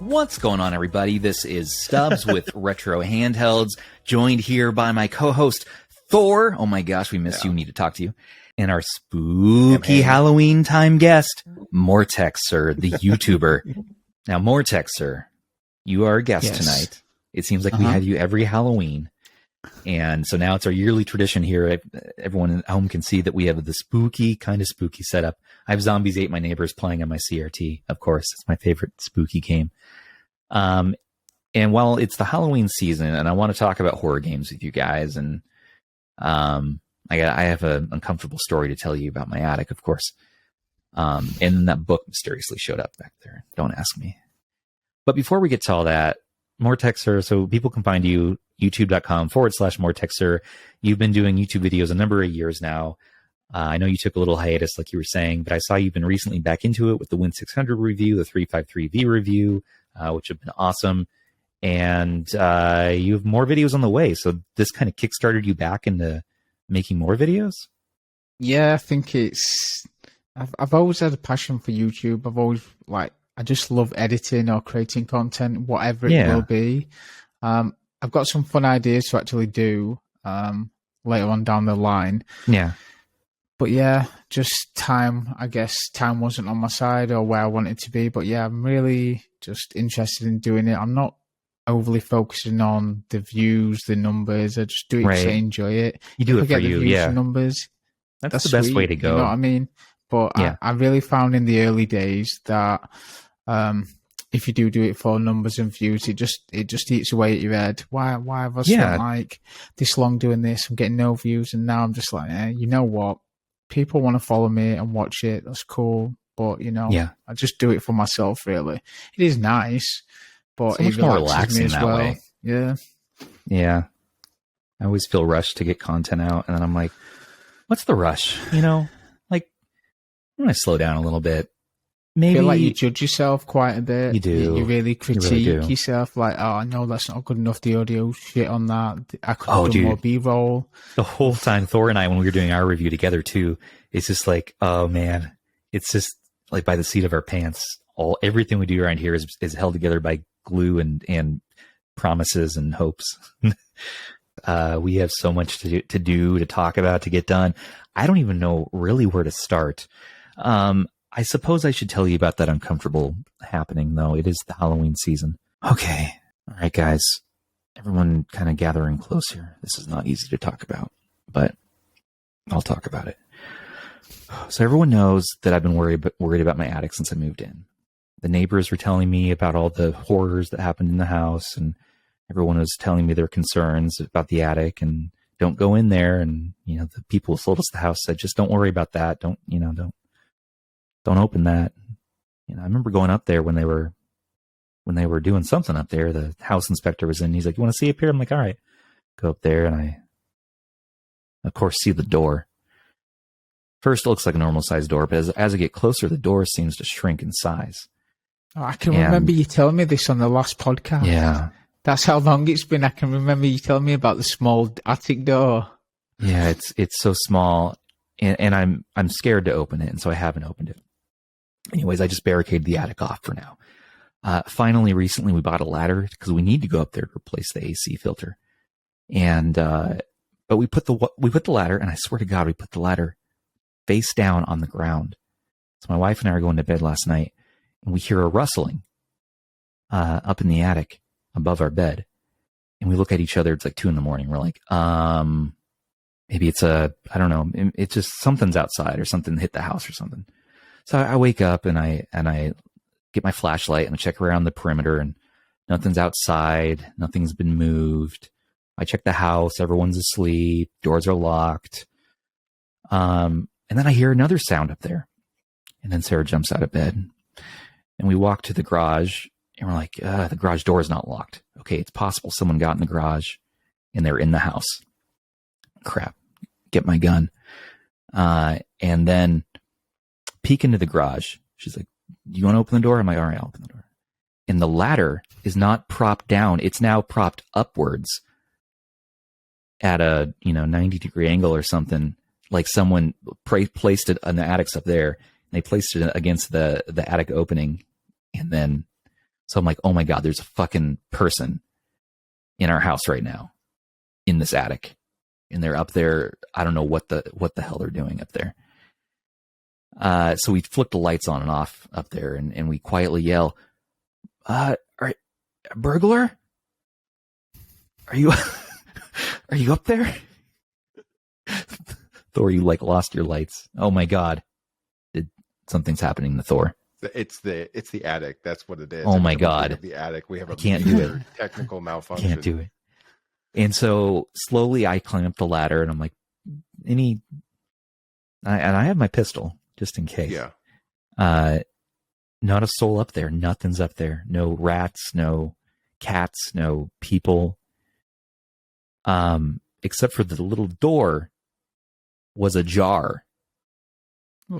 What's going on, everybody? This is Stubbs with Retro Handhelds, joined here by my co-host, Thor. Oh my gosh, we miss you. Need to talk to you. And our spooky Halloween time guest, MoreTechSir, the YouTuber. Now, MoreTechSir, you are a guest tonight. It seems like we have you every Halloween. And so now it's our yearly tradition here. Everyone at home can see that we have the spooky setup. I have Zombies Ate My Neighbors playing on my CRT, of course. It's my favorite spooky game. And while it's the Halloween season, and I want to talk about horror games with you guys, and I have an uncomfortable story to tell you about my attic, of course. And then that book mysteriously showed up back there. Don't ask me. But before we get to all that, MoreTechSir, so people can find you, youtube.com/MoreTechSir. You've been doing YouTube videos a number of years now. I know you took a little hiatus, like you were saying, but I saw you've been recently back into it with the Win600 review, the 353V review, which have been awesome. And you have more videos on the way. So this kind of kickstarted you back into making more videos? Yeah, I think I've always had a passion for YouTube. I just love editing or creating content, whatever it will be. I've got some fun ideas to actually do later on down the line. Yeah. But yeah, just time, I guess time wasn't on my side or where I wanted to be. But yeah, I'm really just interested in doing it. I'm not overly focusing on the views, the numbers. I just do it because I enjoy it. You do it for you, yeah. Numbers, that's the best way to go. You know what I mean? But I really found in the early days that if you do it for numbers and views, it just eats away at your head. Why have I spent like this long doing this? I'm getting no views, and now I'm just like, you know what? People want to follow me and watch it. That's cool, but I just do it for myself. Really, it is nice, but it's much more relaxing that way. Yeah. I always feel rushed to get content out, and then I'm like, what's the rush? Like, I'm gonna slow down a little bit. Maybe I feel like you judge yourself quite a bit. You do. You really critique yourself. Like, I know that's not good enough. The audio shit on that. I could have done more B-roll. The whole time, Thor and I, when we were doing our review together too, it's just like, oh man, it's just like by the seat of our pants. Everything we do around here is held together by glue and promises and hopes. We have so much to do, to talk about, to get done. I don't even know really where to start. I suppose I should tell you about that uncomfortable happening, though. It is the Halloween season. Okay. All right, guys. Everyone kind of gathering close here. This is not easy to talk about, but I'll talk about it. So everyone knows that I've been worried about my attic since I moved in. The neighbors were telling me about all the horrors that happened in the house, and everyone was telling me their concerns about the attic and don't go in there. And, the people who sold us the house said, just don't worry about that. Don't open that. I remember going up there when they were doing something up there. The house inspector was in. He's like, "You want to see up here?" I'm like, "All right." Go up there, and I, of course, see the door. First, it looks like a normal sized door, but as I get closer, the door seems to shrink in size. Oh, I can remember you telling me this on the last podcast. Yeah, that's how long it's been. I can remember you telling me about the small attic door. Yeah, it's so small, and I'm scared to open it, and so I haven't opened it. Anyways, I just barricaded the attic off for now. Finally, recently we bought a ladder because we need to go up there to replace the AC filter. And but we put the ladder, and I swear to God, we put the ladder face down on the ground. So my wife and I are going to bed last night, and we hear a rustling up in the attic above our bed. And we look at each other. It's like 2 a.m. We're like, maybe it's I don't know. It's just something's outside or something hit the house or something. So I wake up and I get my flashlight and I check around the perimeter, and nothing's outside. Nothing's been moved. I check the house. Everyone's asleep. Doors are locked. And then I hear another sound up there. And then Sarah jumps out of bed, and we walk to the garage, and we're like, the garage door is not locked. Okay, it's possible someone got in the garage and they're in the house. Crap. Get my gun. And then peek into the garage. She's like, "Do you want to open the door?" I'm like, "All right, I'll open the door." And the ladder is not propped down. It's now propped upwards at a 90-degree angle or something. Like someone placed it on the attics up there. And they placed it against the attic opening, and then So I'm like, oh my God, there's a fucking person in our house right now in this attic. And they're up there. I don't know what the hell they're doing up there. So we flick the lights on and off up there, and we quietly yell, burglar? Are you up there? Thor, you like lost your lights. Oh my God. Something's happening to Thor. It's the attic. That's what it is. Oh my God. The attic. We have a can't do it. Technical malfunction. Can't do it. And so slowly I climb up the ladder and I'm like, and I have my pistol just in case. Yeah. Not a soul up there. Nothing's up there. No rats, no cats, no people. Except for the little door was ajar.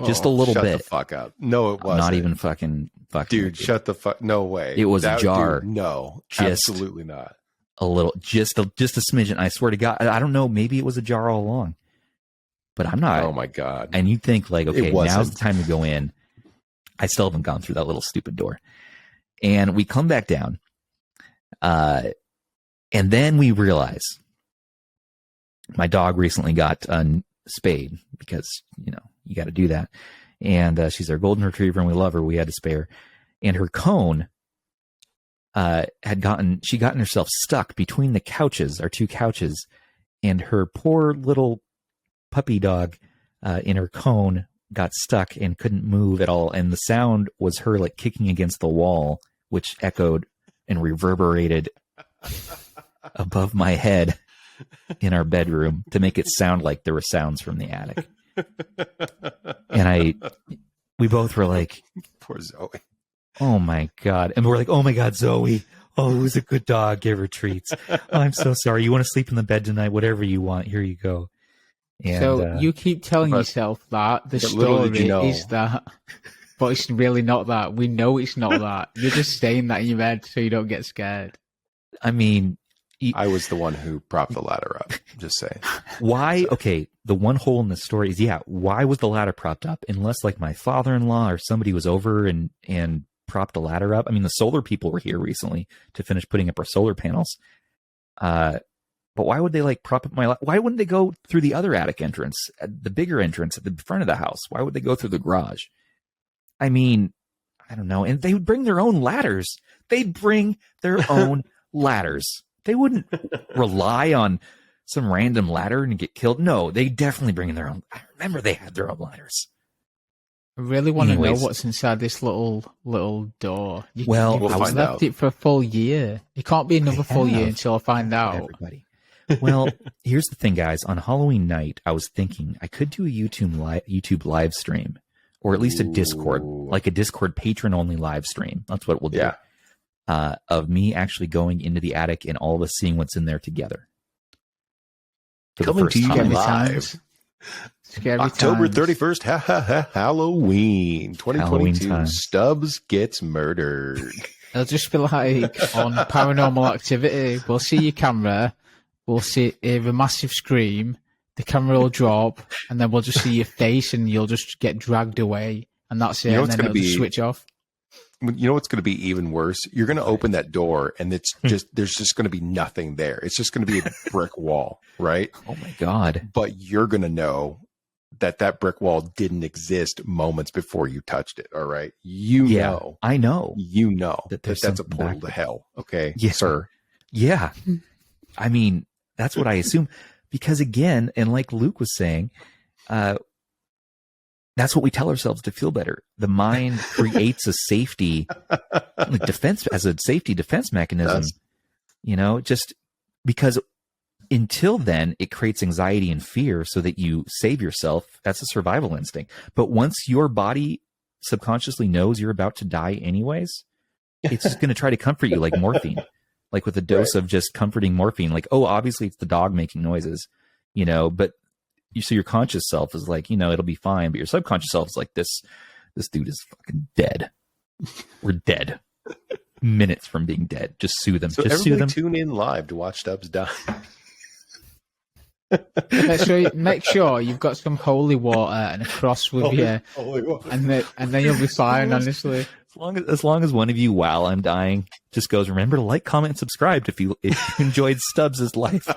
Just a little bit. Shut the fuck up. No, it wasn't. Not even fucking. Dude, shut the fuck. No way. It was ajar. Dude, no, absolutely not. A little, just a smidgen. I swear to God, I don't know. Maybe it was ajar all along, but I'm not. Oh my God. And you think like, okay, now's the time to go in. I still haven't gone through that little stupid door. And we come back down. And then we realize my dog recently got spayed because, you got to do that. And she's our golden retriever and we love her. We had to spay her. And her cone she gotten herself stuck between the couches, our two couches, and her poor little puppy dog in her cone got stuck and couldn't move at all. And the sound was her like kicking against the wall, which echoed and reverberated above my head in our bedroom to make it sound like there were sounds from the attic. And we both were like, poor Zoe. Oh my God. And we're like, oh my God, Zoe. Oh, it was a good dog. Give her treats. Oh, I'm so sorry. You want to sleep in the bed tonight? Whatever you want. Here you go. And, so you keep telling yourself that the story is that, but it's really not that. We know it's not that. You're just saying that in your head so you don't get scared. I mean, I was the one who propped the ladder up. Just saying. Why? Okay, the one hole in the story is, why was the ladder propped up? Unless like my father-in-law or somebody was over and propped the ladder up. I mean, the solar people were here recently to finish putting up our solar panels. But why would they like prop up my? Why wouldn't they go through the other attic entrance, the bigger entrance at the front of the house? Why would they go through the garage? I mean, I don't know. And they would bring their own ladders. They'd bring their own ladders. They wouldn't rely on some random ladder and get killed. No, they definitely bring in their own. I remember they had their own ladders. I really want to know what's inside this little door. We'll I've left it for a full year. It can't be another full year until I find out. Everybody. Well, here's the thing, guys. On Halloween night, I was thinking I could do a YouTube live stream, or at least a Discord, like a Discord patron-only live stream. That's what we'll do. Yeah. Of me actually going into the attic and all of us seeing what's in there together. Coming to you live. October 31st, Halloween 2022. Stubbs gets murdered. It'll just be like on Paranormal Activity. We'll see your camera. We'll hear a massive scream. The camera will drop, and then we'll just see your face, and you'll just get dragged away, and that's it. And then it'll just switch off. You know what's going to be even worse? You're going to open that door, and there's just going to be nothing there. It's just going to be a brick wall, right? Oh my God! But you're going to know that brick wall didn't exist moments before you touched it. All right, know. I know. You know that's a portal to hell. Okay, sir. Yeah, I mean that's what I assume, because again, and like Luke was saying, that's what we tell ourselves to feel better. The mind creates a safety like defense as a safety defense mechanism, just because until then it creates anxiety and fear so that you save yourself. That's a survival instinct. But once your body subconsciously knows you're about to die anyways, it's just going to try to comfort you like morphine, like with a dose of just comforting morphine. Like, oh, obviously it's the dog making noises, but so your conscious self is like, it'll be fine. But your subconscious self is like, this dude is fucking dead. We're dead. Minutes from being dead. Just sue them. So just sue them. Tune in live to watch Stubbs die. Make sure you've got some holy water and a cross with you, and then you'll be fine. Honestly, as long as one of you, while I'm dying, just goes, remember to like, comment, and subscribe if you enjoyed Stubbs' life.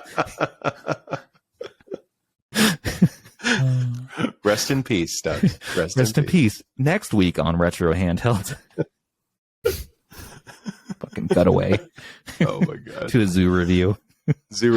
Rest in peace, Stubbs. Rest in peace. Next week on Retro Handhelds. Fucking cut away. Oh my god. To a zoo review. Zoo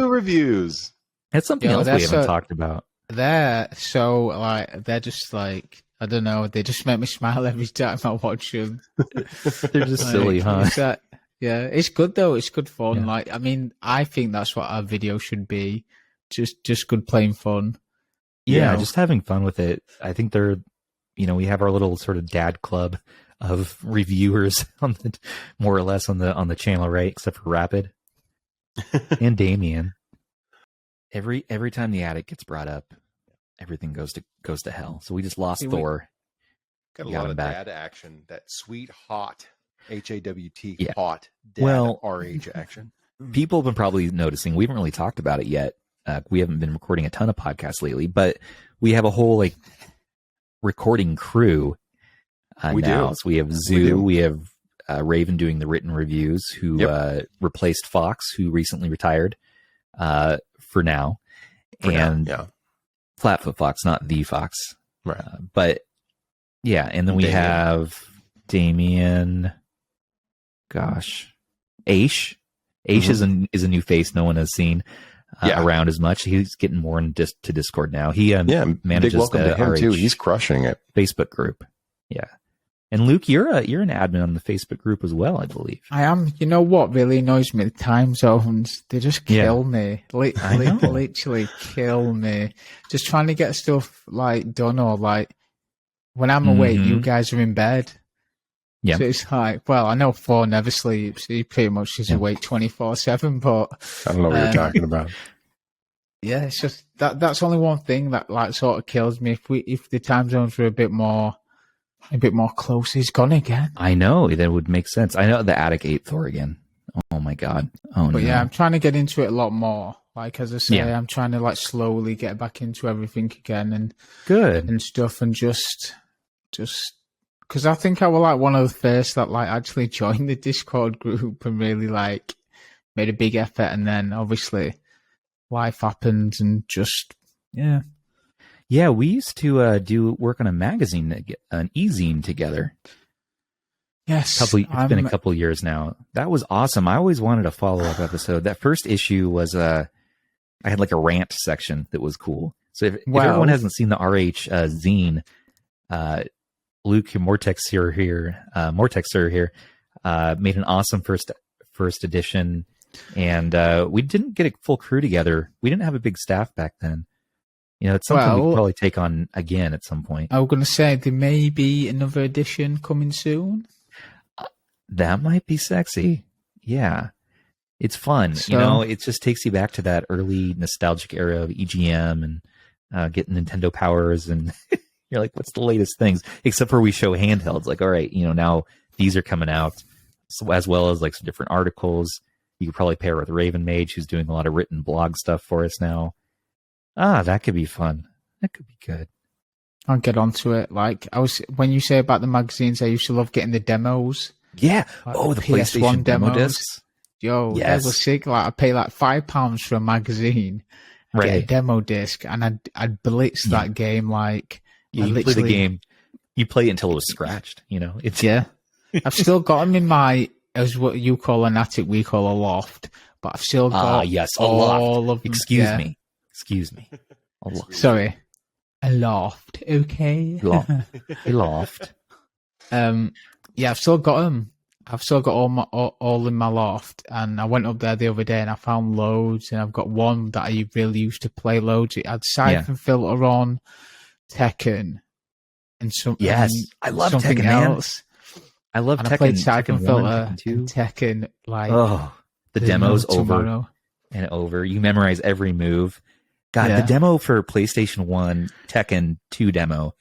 reviews. That's something else we haven't talked about. They're so they're just like, I don't know, they just make me smile every time I watch them. They're just silly, huh? Yeah, it's good though. It's good fun. Yeah. I think that's what our video should be. Just good plain fun. Yeah, just having fun with it. I think we have our little sort of dad club of reviewers on the, more or less on the channel, right? Except for Rapid and Damien. Every time the attic gets brought up, everything goes to hell. So we just lost Thor. Got a lot of dad action. That sweet hot HAWT hot dad RH action. People have been probably noticing. We haven't really talked about it yet. We haven't been recording a ton of podcasts lately, but we have a whole recording crew we now. do. So we have Zoo, we have Raven doing the written reviews, who replaced Fox, who recently retired for now, Flatfoot Fox, not the Fox, right? But yeah, and then we have Damien. Gosh, Aish. Aish is a new face no one has seen around as much. He's getting more into Discord now. He manages big welcome to him too. He's crushing it. Facebook group. Yeah. And Luke, you're an admin on the Facebook group as well, I believe. I am. You know what really annoys me? The time zones. They just kill me. Literally kill me. Just trying to get stuff done, or when I'm awake, you guys are in bed. Yeah. So it's well, I know Thor never sleeps. He pretty much is awake 24/7, but I don't know what you're talking about. Yeah, it's just that's only one thing that sort of kills me. If the time zones were a bit more close, he's gone again. I know, that would make sense. I know the attic ate Thor again. Oh my god. But yeah, I'm trying to get into it a lot more. As I say, I'm trying to slowly get back into everything again and good and stuff, and just because I think I was one of the first that actually joined the Discord group and really made a big effort, and then obviously life happened and just Yeah, we used to do work on a magazine, an e-zine together. Yes. It's been a couple years now. That was awesome. I always wanted a follow-up episode. That first issue was I had a rant section that was cool. So if everyone hasn't seen the RH zine, Luke, MoreTechSir here, made an awesome first edition, and we didn't get a full crew together. We didn't have a big staff back then. It's something we could probably take on again at some point. I was going to say there may be another edition coming soon. That might be sexy. Yeah, it's fun. So, it just takes you back to that early nostalgic era of EGM and getting Nintendo powers and. You're like, what's the latest things? Except for we show handhelds. All right, now these are coming out, so as well as some different articles. You could probably pair with Raven Mage, who's doing a lot of written blog stuff for us now. That could be fun. That could be good. I'll get onto it. When you say about the magazines, I used to love getting the demos. Yeah. The PlayStation demo discs. Yo, yes. That was sick. I pay £5 for a magazine, right? Get a demo disc, and I'd blitz that game you play the game. You play it until it was scratched. I've still got them in as what you call an attic, we call a loft. But I've still got all of them. Excuse me. A loft. Sorry, a loft. Okay, a loft. I've still got them. I've still got all in my loft, and I went up there the other day and I found loads. And I've got one that I really used to play loads. It had Siphon Filter on. Tekken and some I love something Tekken, else. I love and Tekken. I played Siphon Filter and Tekken the demo's over and over. You memorize every move. God, the demo for PlayStation 1 Tekken 2 demo,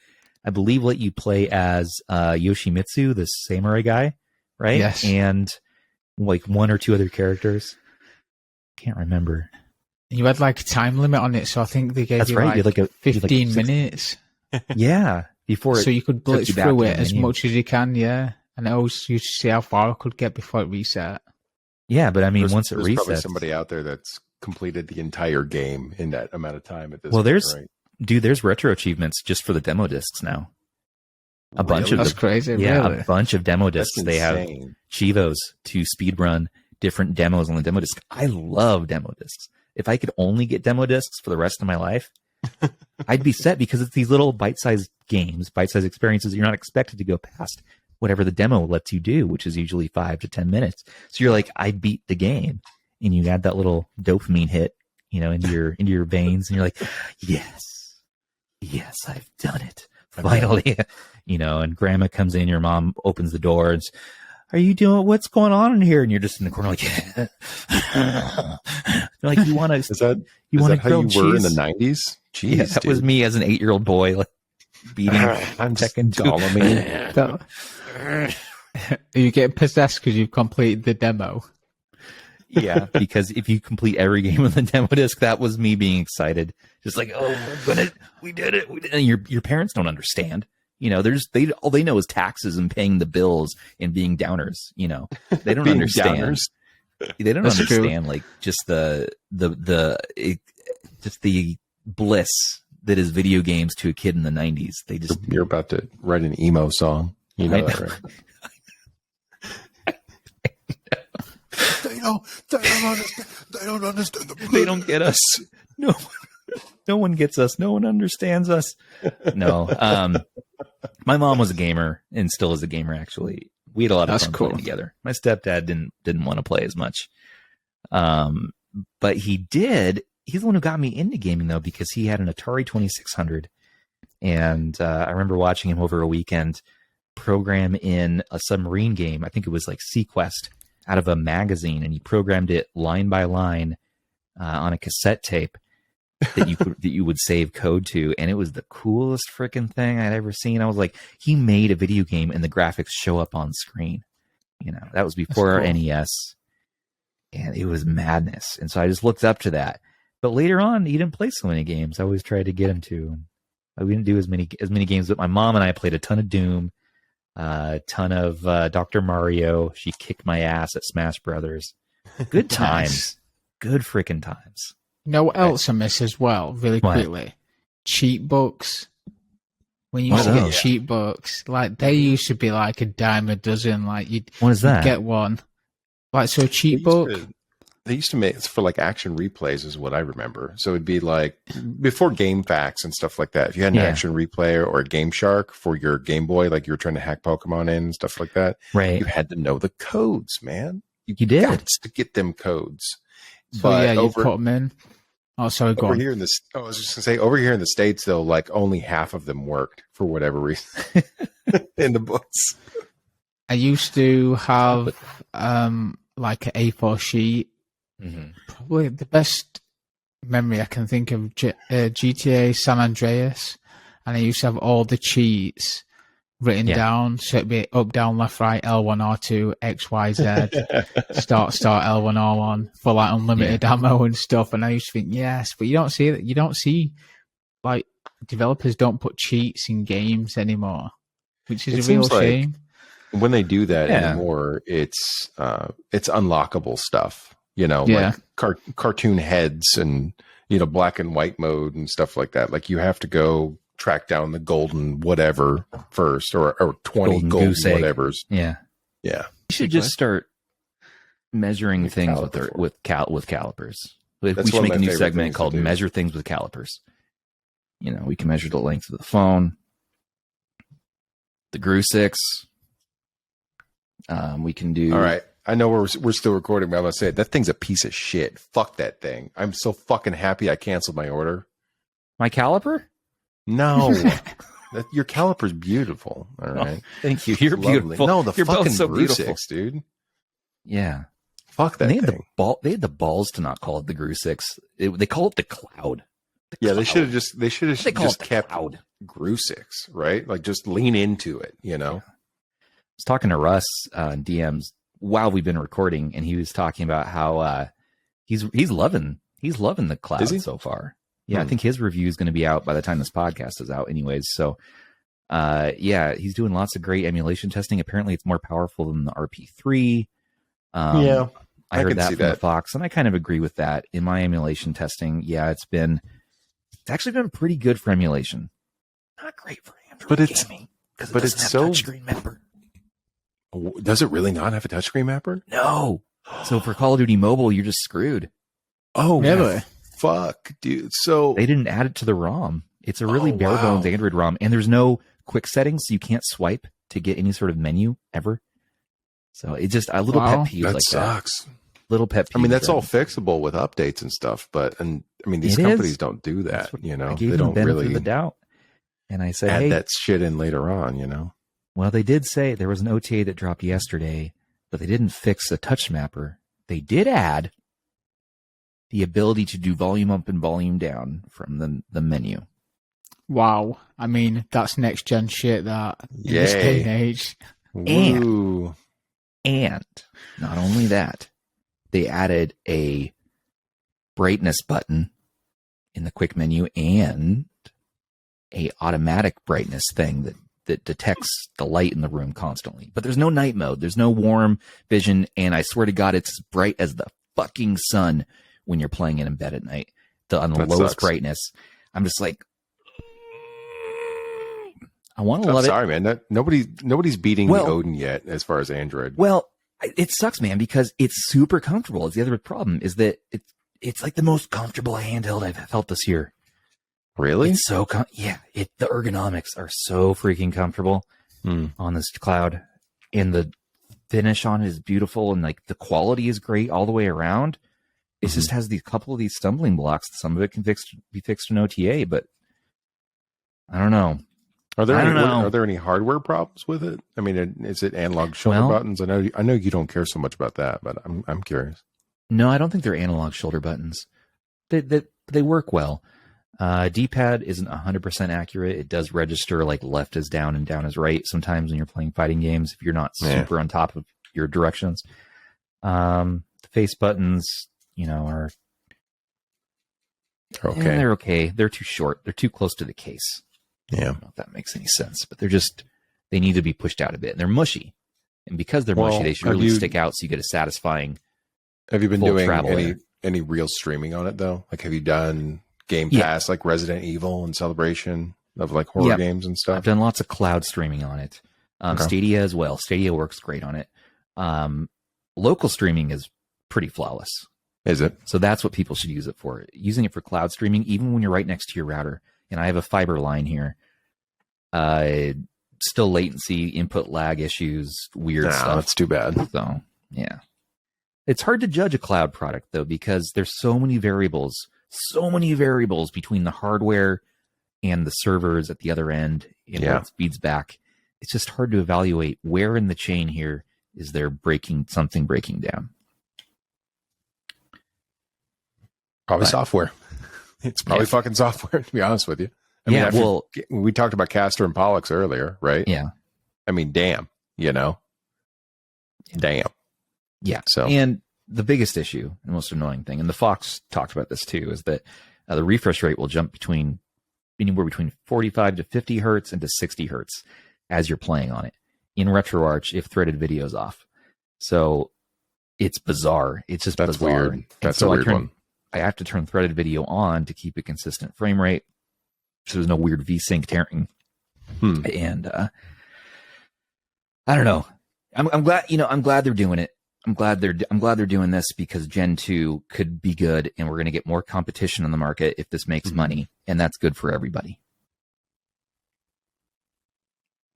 I believe let you play as Yoshimitsu, the samurai guy, right? Yes. And one or two other characters. Can't remember. You had like a time limit on it, so I think they gave That's you right. You like, had 15 minutes. Yeah, before So you could blitz took you back through to it the as menu. much as you can, yeah. And I always used to see how far I could get before it reset. Yeah, but I mean, once it there's probably resets, somebody out there that's completed the entire game in that amount of time at this well, point, there's retro achievements just for the demo discs now. A bunch of That's crazy, yeah, really. a bunch of demo discs. That's They have insane. Chivos to speedrun different demos on the demo disc. I love demo discs. If I could only get demo discs for the rest of my life, I'd be set, because it's these little bite-sized games, bite-sized experiences. You're not expected to go past whatever the demo lets you do, which is usually 5 to 10 minutes. So you're like, I beat the game, and you add that little dopamine hit, into your veins, and you're like, yes, I've done it finally. And grandma comes in, your mom opens the door, and are you doing, what's going on in here? And you're just in the corner like, like, you want to, Is that how you were in the 90s? Jeez, yeah, that was me as an 8-year-old boy, like beating I'm Tekken 2. You get possessed because you've completed the demo. Yeah, because if you complete every game on the demo disc, that was me being excited. Just like, oh, we did it. And your parents don't understand. All they know is taxes and paying the bills and being downers. They don't understand. Downers. They don't understand like just the bliss that is video games to a kid in the 90s. You're about to write an emo song. You know that, right? They don't understand. They don't understand. They don't get us. No one gets us. No one understands us. No. My mom was a gamer and still is a gamer. Actually, we had a lot of fun playing together. My stepdad didn't want to play as much, but he did. He's the one who got me into gaming though, because he had an Atari 2600, and I remember watching him over a weekend program in a submarine game. I think it was like Sequest, out of a magazine, and he programmed it line by line on a cassette tape that you would save code to, and it was the coolest freaking thing I'd ever seen. I was like, he made a video game and the graphics show up on screen. That was before our NES, and it was madness. And so I just looked up to that. But later on, he didn't play so many games. I always tried to get him to. We didn't do as many games, but my mom and I played a ton of Doom, a ton of Dr. Mario. She kicked my ass at Smash Brothers. Good times. Good freaking times. You know what else I miss as well, really quickly? Cheat books. When you used to get cheat books, like they used to be like a dime a dozen. Like you'd get one. Like, so a cheat book. They used to make it for like action replays is what I remember. So it'd be like before Game Facts and stuff like that. If you had an action replay or a Game Shark for your Game Boy, like you were trying to hack Pokemon in and stuff like that, right? You had to know the codes, man. You did got to get them codes. So but you put them in. Oh, sorry, go on. Here in the, I was just gonna say, over here in the States, though, like only half of them worked for whatever reason in the books. I used to have like an A4 sheet. Mm-hmm. Probably the best memory I can think of, GTA San Andreas, and I used to have all the cheats written down. So it'd be up, down, left, right, L1, R2, X, Y, Z, start, L1, R1 for like unlimited ammo and stuff. And I used to think, yes, but you don't see that. You don't see like developers don't put cheats in games anymore, which is a real shame. When they do that anymore, it's unlockable stuff. Like cartoon heads and, black and white mode and stuff like that. Like you have to go track down the golden whatever first or 20 golden whatevers. Yeah. Yeah. You should just start measuring things with calipers. We should make a new segment called Measure Things with Calipers. We can measure the length of the phone, the GRU6. We can do. All right. I know we're still recording, but I'm going to say it. That thing's a piece of shit. Fuck that thing. I'm so fucking happy I canceled my order. My caliper? No. Your caliper's beautiful. All right. Oh, thank you. You're beautiful. No, You're fucking both so beautiful, beautiful, dude. Yeah. Fuck that thing. They had the balls to not call it the GRU6. They call it the Cloud. They should have just kept GRU6, right? Like just lean into it, I was talking to Russ in DMs while we've been recording, and he was talking about how he's loving He's loving the cloud so far. Yeah, I think his review is going to be out by the time this podcast is out anyways. So, yeah, he's doing lots of great emulation testing. Apparently, it's more powerful than the RP3. Yeah, I heard that from the Fox, and I kind of agree with that. In my emulation testing, yeah, it's actually been pretty good for emulation. Not great for Android gaming because it doesn't have touchscreen mapper. Does it really not have a touchscreen mapper? No. So for Call of Duty Mobile, you're just screwed. Oh, really? Fuck, dude. So they didn't add it to the ROM. It's a really bare bones Android ROM, and there's no quick settings, so you can't swipe to get any sort of menu ever. So it's just a little pet peeve like sucks. That. Little pet peeve. I mean, that's all fixable with updates and stuff, but these companies don't do that. You know, they don't really the doubt. And I said, add that shit in later on. You know. Well, they did say there was an OTA that dropped yesterday, but they didn't fix the touch mapper. They did add the ability to do volume up and volume down from the menu. Wow. I mean, that's next gen shit that in this day and age. And not only that, they added a brightness button in the quick menu and a automatic brightness thing that detects the light in the room constantly. But there's no night mode. There's no warm vision. And I swear to God, it's as bright as the fucking sun when you're playing it in bed at night. On the lowest brightness. I'm just like, I want to love it. Sorry, man. Nobody's beating the Odin yet as far as Android. Well, it sucks, man, because it's super comfortable. It's the other problem is that it's like the most comfortable handheld I've felt this year. Really? It's so the ergonomics are so freaking comfortable on this cloud, and the finish on it is beautiful, and like the quality is great all the way around. It just has these couple of these stumbling blocks. Some of it can be fixed in OTA, but I don't know. Are there any hardware problems with it? I mean, is it analog shoulder buttons? I know you don't care so much about that, but I'm curious. No, I don't think they're analog shoulder buttons. They work well. D-pad isn't 100% accurate. It does register like left is down and down is right sometimes when you're playing fighting games if you're not super on top of your directions. The face buttons, are okay. Yeah, they're okay. They're too short. They're too close to the case. Yeah. I don't know if that makes any sense, but they need to be pushed out a bit. And they're mushy. And because they're mushy, they should really stick out so you get a satisfying. Have you been doing any real streaming on it though? Like have you done Game Pass like Resident Evil and Celebration of like horror games and stuff? I've done lots of cloud streaming on it. Stadia as well. Stadia works great on it. Local streaming is pretty flawless. Is it? So that's what people should use it for. Using it for cloud streaming, even when you're right next to your router. And I have a fiber line here. Still latency, input lag issues, weird stuff. That's too bad. So, yeah. It's hard to judge a cloud product, though, because there's so many variables between the hardware and the servers at the other end and what speeds back. It's just hard to evaluate where in the chain here is there something breaking down. Probably software. It's probably fucking software, to be honest with you. I mean, we talked about Castor and Pollux earlier, right? Yeah. I mean, damn, Damn. Yeah. So, and the biggest issue, the most annoying thing, and the Fox talked about this too, is that the refresh rate will jump anywhere between 45 to 50 hertz and to 60 hertz as you're playing on it in RetroArch if threaded video is off. So it's bizarre. It's just That's bizarre. Weird. That's a weird one. I have to turn threaded video on to keep a consistent frame rate, so there's no weird VSync tearing. And I don't know. I'm glad. I'm glad they're doing it. I'm glad they're doing this because Gen 2 could be good, and we're going to get more competition on the market if this makes money, and that's good for everybody.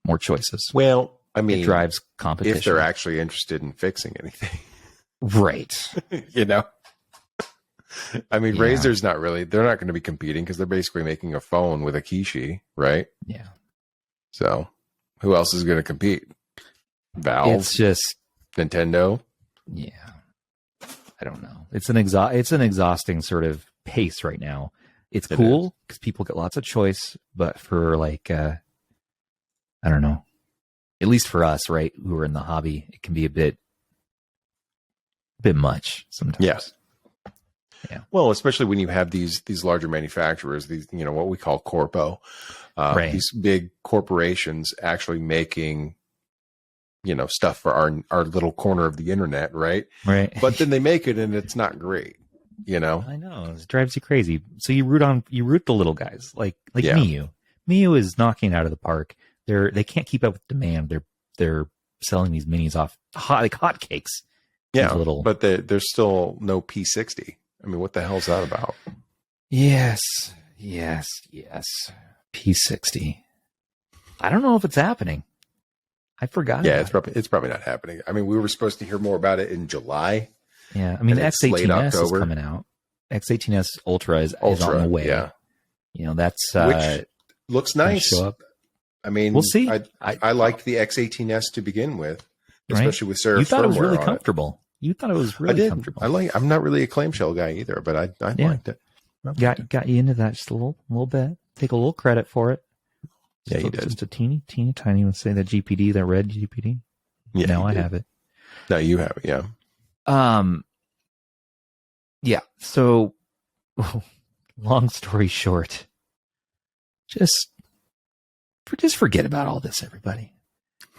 More choices. Well, I mean, it drives competition if they're actually interested in fixing anything, right? I mean, Razer's they're not going to be competing because they're basically making a phone with a Kishi, right? Yeah. So who else is going to compete? Valve? It's just Nintendo? Yeah. I don't know. It's an exhausting sort of pace right now. It's cool because people get lots of choice, but for like, I don't know, at least for us, right, who are in the hobby, it can be a bit much sometimes. Yes. Yeah. Well, especially when you have these larger manufacturers, these, you know, what we call corpo, Right. these big corporations actually making, you know, stuff for our little corner of the internet, right? Right. But then they make it and it's not great, you know? I know, it drives you crazy. So you root the little guys, like Yeah. Miyoo. Miyoo is knocking it out of the park. They can't keep up with demand. They're selling these minis off like hotcakes. Yeah, little... but there's still no P60. I mean, what the hell's that about? Yes. P60. I don't know if it's happening. I forgot. Yeah, it's probably not happening. I mean, we were supposed to hear more about it in July. Yeah, I mean, the X18S is coming out. X18S Ultra is on the way. Yeah, you know, that's which looks nice. Show up. I mean, we'll see. I liked the X18S to begin with, especially with Serif. You thought it was really comfortable. You thought it was really comfortable. I'm not really a clamshell guy either, but I liked it. Got you into that just a little bit. Take a little credit for it. Yeah, you did. Just a teeny tiny. Let's say that GPD, that red GPD. Yeah, now I have it. No, you have it. Yeah. Yeah. So, long story short, just forget about all this, everybody.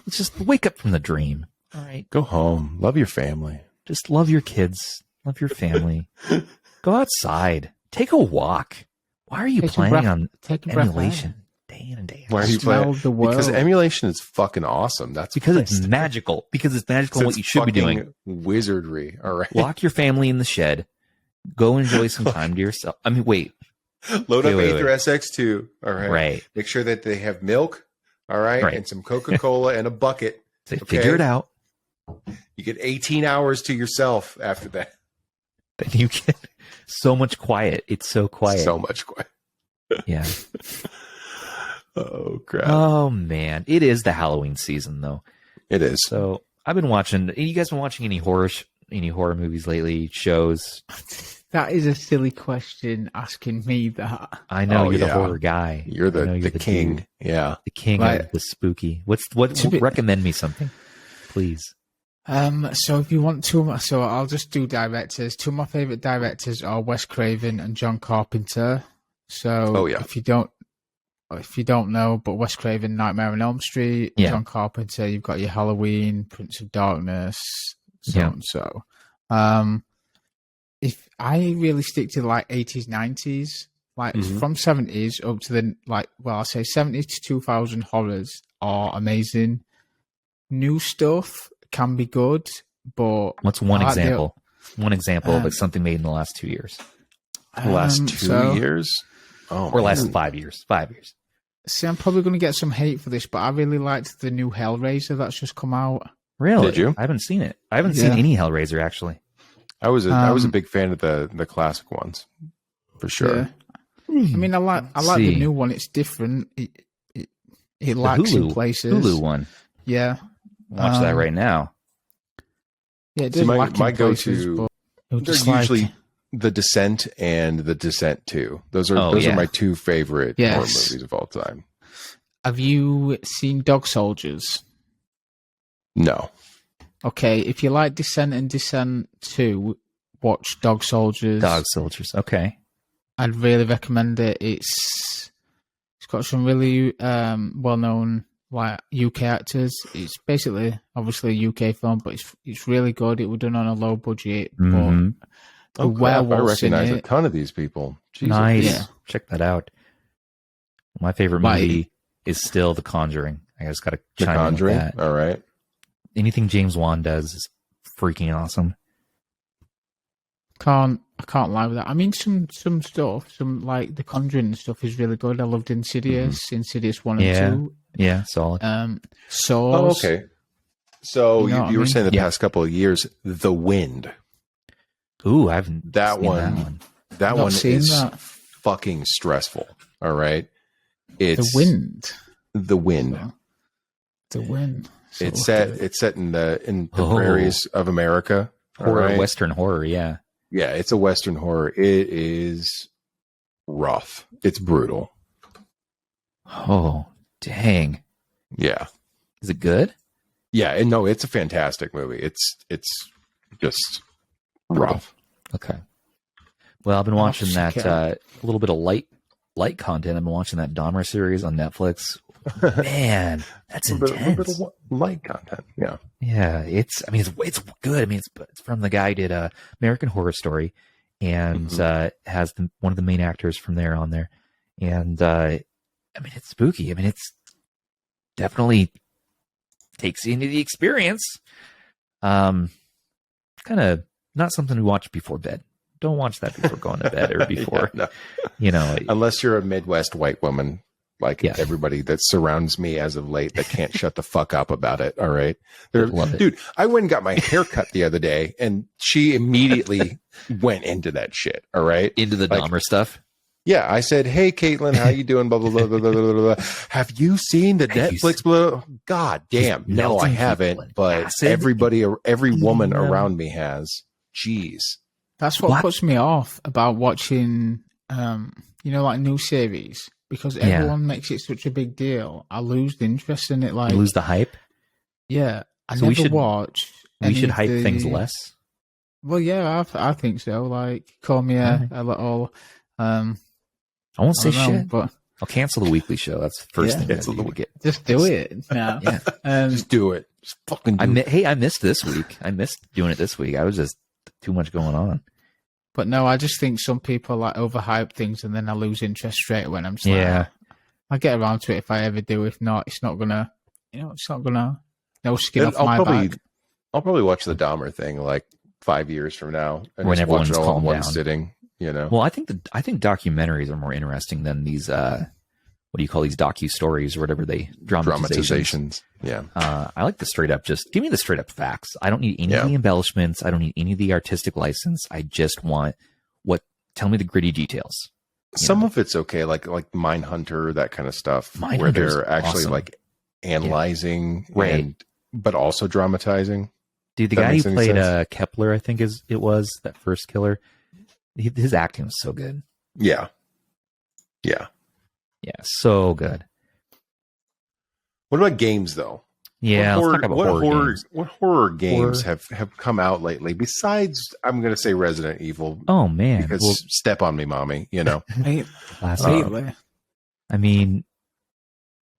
Let's just wake up from the dream. All right. Go home. Love your family. Just love your kids. Love your family. Go outside. Take a walk. Why are you playing on emulation day in and day out? Why are you playing? Because emulation is fucking awesome. That's because it's magical. Because it's magical. What you should be doing. Wizardry. All right. Lock your family in the shed. Go enjoy some time to yourself. I mean, wait. Load up Aether SX2. All right. Right. Make sure that they have milk. All right. And some Coca-Cola and a bucket. Figure it out. You get 18 hours to yourself after that. Then you get so much quiet. It's so quiet. So much quiet. Yeah. Oh, crap. Oh, man. It is the Halloween season, though. It is. So I've been watching. You guys been watching any horror movies lately? Shows? That is a silly question asking me that. I know you're the horror guy. You're the king. Dude. Yeah. The king of the spooky. Recommend me something, please. So if you want so I'll just do directors. Two of my favorite directors are Wes Craven and John Carpenter. So if you don't know, but Wes Craven, Nightmare on Elm Street, John Carpenter, you've got your Halloween, Prince of Darkness, and so. If I really stick to like 80s, 90s, like from 70s up to the I'll say 70s to 2000 horrors are amazing. New stuff can be good, but what's one example? One example of something made in the last 2 years. The last 2 years? Or last 5 years. 5 years. See, I'm probably going to get some hate for this, but I really liked the new Hellraiser that's just come out. Really? Did you? I haven't seen it. I haven't seen any Hellraiser, actually. I was a big fan of the classic ones, for sure. Yeah. I mean, I like the new one. It's different. It lacks in places. Hulu one. Yeah. Watch that right now. Yeah, it does my go-to. They're usually The Descent and The Descent 2. Those are my two favorite horror movies of all time. Have you seen Dog Soldiers? No. Okay, if you like Descent and Descent 2, watch Dog Soldiers. Dog Soldiers, okay. I'd really recommend it. It's got some really well-known like UK actors. It's basically obviously a UK film, but it's really good. It was done on a low budget, but I recognize a ton of these people. Jesus. Nice. Yeah. Check that out. My favorite movie is still The Conjuring. I just got to chime in with that. All right. Anything James Wan does is freaking awesome. I can't lie with that. I mean, some stuff, some like The Conjuring stuff is really good. I loved Insidious, Insidious 1 and 2. Yeah, solid. Saw. Oh, okay. So you were saying the past couple of years, The Wind. Ooh, I haven't seen that one. That one is fucking stressful. All right. It's The Wind. The Wind. The Wind. So it's set in the prairies of America. Horror, Western horror, yeah. Yeah, it's a Western horror. It is rough. It's brutal. Oh, dang. Yeah. Is it good? Yeah, and no, it's a fantastic movie. It's just rough. Okay. Well, I've been watching that a little bit of light content. I've been watching that Dahmer series on Netflix. Man, that's intense. A little bit of light content. Yeah. Yeah. It's good. I mean, it's from the guy who did American Horror Story and has one of the main actors from there on there. And I mean, it's spooky. I mean, it's definitely takes you into the experience. Kind of not something to watch before bed. Don't watch that before going to bed or before, unless you're a Midwest white woman, like everybody that surrounds me as of late that can't shut the fuck up about it. All right. Dude, I went and got my hair cut the other day and she immediately went into that shit. All right. Into the Dahmer stuff. Yeah. I said, hey, Caitlin, how you doing? Blah, blah, blah, blah, blah, blah, blah. Have you seen the Netflix? Blah? God damn. No, I haven't. But every woman around me has. Jeez. That's what puts me off about watching, like new series, because everyone makes it such a big deal. I lose the interest in it. Like, you lose the hype. Yeah, we should watch. We should hype things less. Well, yeah, I think so. Like, call me a little. I won't say shit, but I'll cancel the weekly show. That's the first thing I get. Just do it. Yeah, just do it. Just fucking do it. Hey, I missed this week. I missed doing it this week. I was just too much going on. But no, I just think some people like overhype things and then I lose interest straight away. I'm just like, I'll get around to it if I ever do. If not, it's not gonna, no skin off my back. I'll probably watch the Dahmer thing like 5 years from now and when just everyone's watch it all in one down. sitting. Well, I think documentaries are more interesting than these. What do you call these docu-stories or whatever dramatizations? Yeah. I like the straight up. Just give me the straight up facts. I don't need any of the embellishments. I don't need any of the artistic license. I just want tell me the gritty details. Some of it's okay, like Mindhunter, that kind of stuff, where they're actually like analyzing but also dramatizing. Dude, the guy who played Kepler, I think it was that first killer. His acting was so good. Yeah. Yeah. Yeah, so good. What about games, though? Yeah, what horror games have come out lately? Besides, I'm going to say Resident Evil. Oh man, because step on me, mommy. I mean,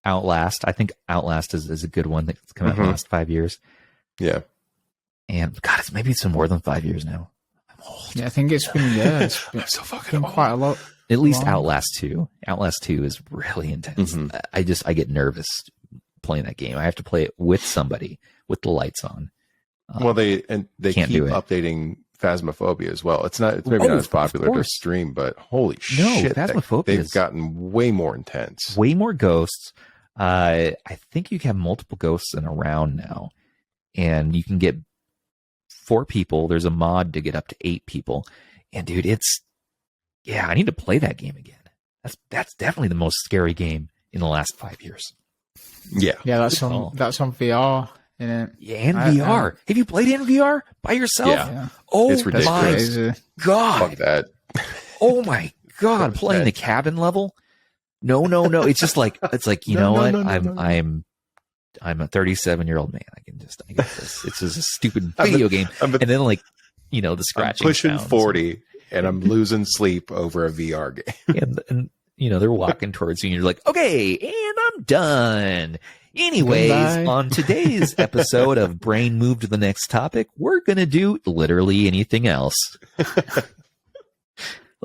Outlast. I think Outlast is a good one that's come out in the last 5 years. Yeah, and God, maybe it's been more than 5 years now. I'm old. Yeah, I think it's been I'm so fucking old. Quite a lot. At least Outlast 2. Outlast 2 is really intense. I get nervous playing that game. I have to play it with somebody with the lights on. Well, they keep updating Phasmophobia as well. It's maybe not as popular to stream, but holy shit, Phasmophobia they've gotten way more intense. Way more ghosts. I think you can have multiple ghosts in a round now, and you can get 4 people. There's a mod to get up to 8 people, and dude, I need to play that game again. That's definitely the most scary game in the last 5 years. Yeah. Yeah, that's on VR. And VR. Have you played it in VR by yourself? Yeah. Oh, it's ridiculous. My God. Fuck that. Oh my God. Playing the cabin level? No. It's just like, I'm a 37-year-old man. I get this. It's just a stupid video game. And then the scratching. I'm pushing 40 and I'm losing sleep over a VR game. and they're walking towards you and you're like, okay, and I'm done. Anyways, on today's episode of Brain Move to the Next Topic, we're going to do literally anything else.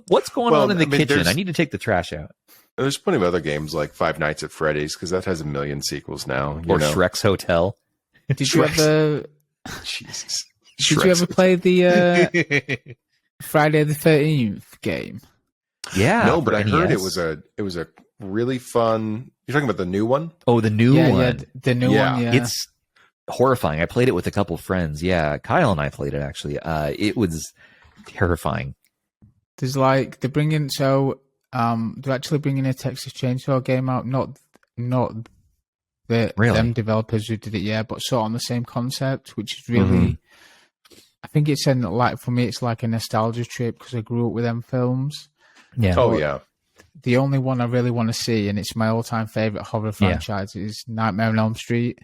What's going on in the kitchen? I need to take the trash out. There's plenty of other games like Five Nights at Freddy's, because that has a million sequels now. Or Shrek's Hotel. Did you ever... Jesus. Did you ever play the Friday the 13th game? Yeah. No, but I heard it was a really fun... You're talking about the new one? Oh, the new one. Yeah, the new one, yeah. It's horrifying. I played it with a couple of friends. Yeah, Kyle and I played it, actually. It was terrifying. There's they're actually bringing a Texas Chainsaw game out. Not them developers who did it, but sort of on the same concept, which is really... I think it's for me, it's like a nostalgia trip because I grew up with them films. Yeah. Oh, yeah. The only one I really want to see, and it's my all-time favorite horror franchise, is Nightmare on Elm Street.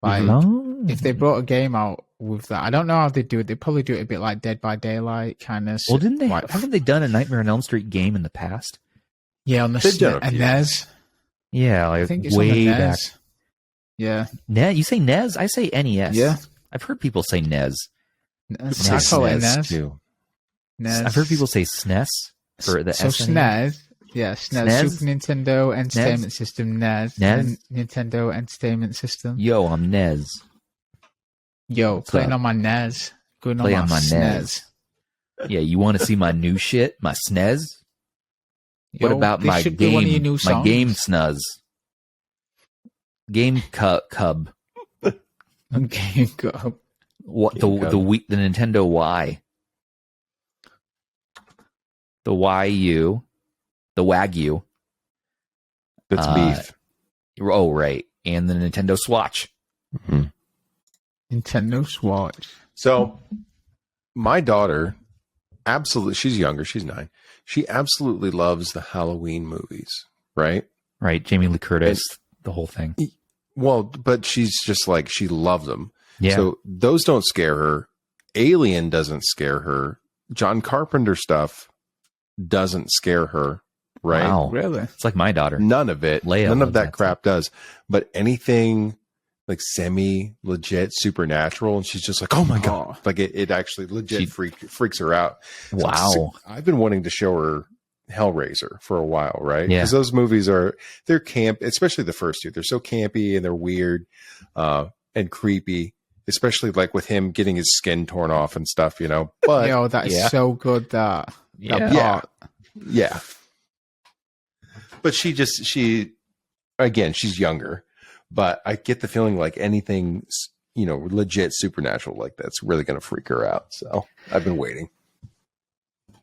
If they brought a game out with that. I don't know how they do it. They probably do it a bit like Dead by Daylight kind of. Well, didn't they? Haven't they done a Nightmare on Elm Street game in the past? Yeah, on the NES. Yeah, like I think it's way back. Yeah. You say NES? I say NES. Yeah. I've heard people say NES. I call it NES too. NES. I've heard people say SNES for the SNES. Yeah, SNES, Super Nintendo Entertainment System, NES. Nintendo Entertainment System. Yo, I'm NES. Yo, playing on my NES. Going on my SNES. Yeah, you want to see my new shit? My SNES? What about my game? My game snuz. Game cub. Game cub. What the Nintendo Y? The YU. The Wagyu. That's beef. Oh, right. And the Nintendo Swatch. Mm-hmm. Nintendo Swatch. So, my daughter, absolutely, she's younger, she's 9. She absolutely loves the Halloween movies, right? Right. Jamie Lee Curtis, the whole thing. Well, but she's just like, she loves them. Yeah. So, those don't scare her. Alien doesn't scare her. John Carpenter stuff doesn't scare her. Right? Wow. Really? It's like my daughter. None of it. Leia none of that crap stuff. does. But anything like semi-legit supernatural, and she's just like, oh my God. Like it actually legit freaks her out. Wow. So I've been wanting to show her Hellraiser for a while, right? Yeah. Because those movies they're camp, especially the first two. They're so campy and they're weird and creepy, especially like with him getting his skin torn off and stuff, you know. But yo, that is so good, that part. Yeah. But she's younger, but I get the feeling like anything, legit supernatural like that's really going to freak her out. So I've been waiting.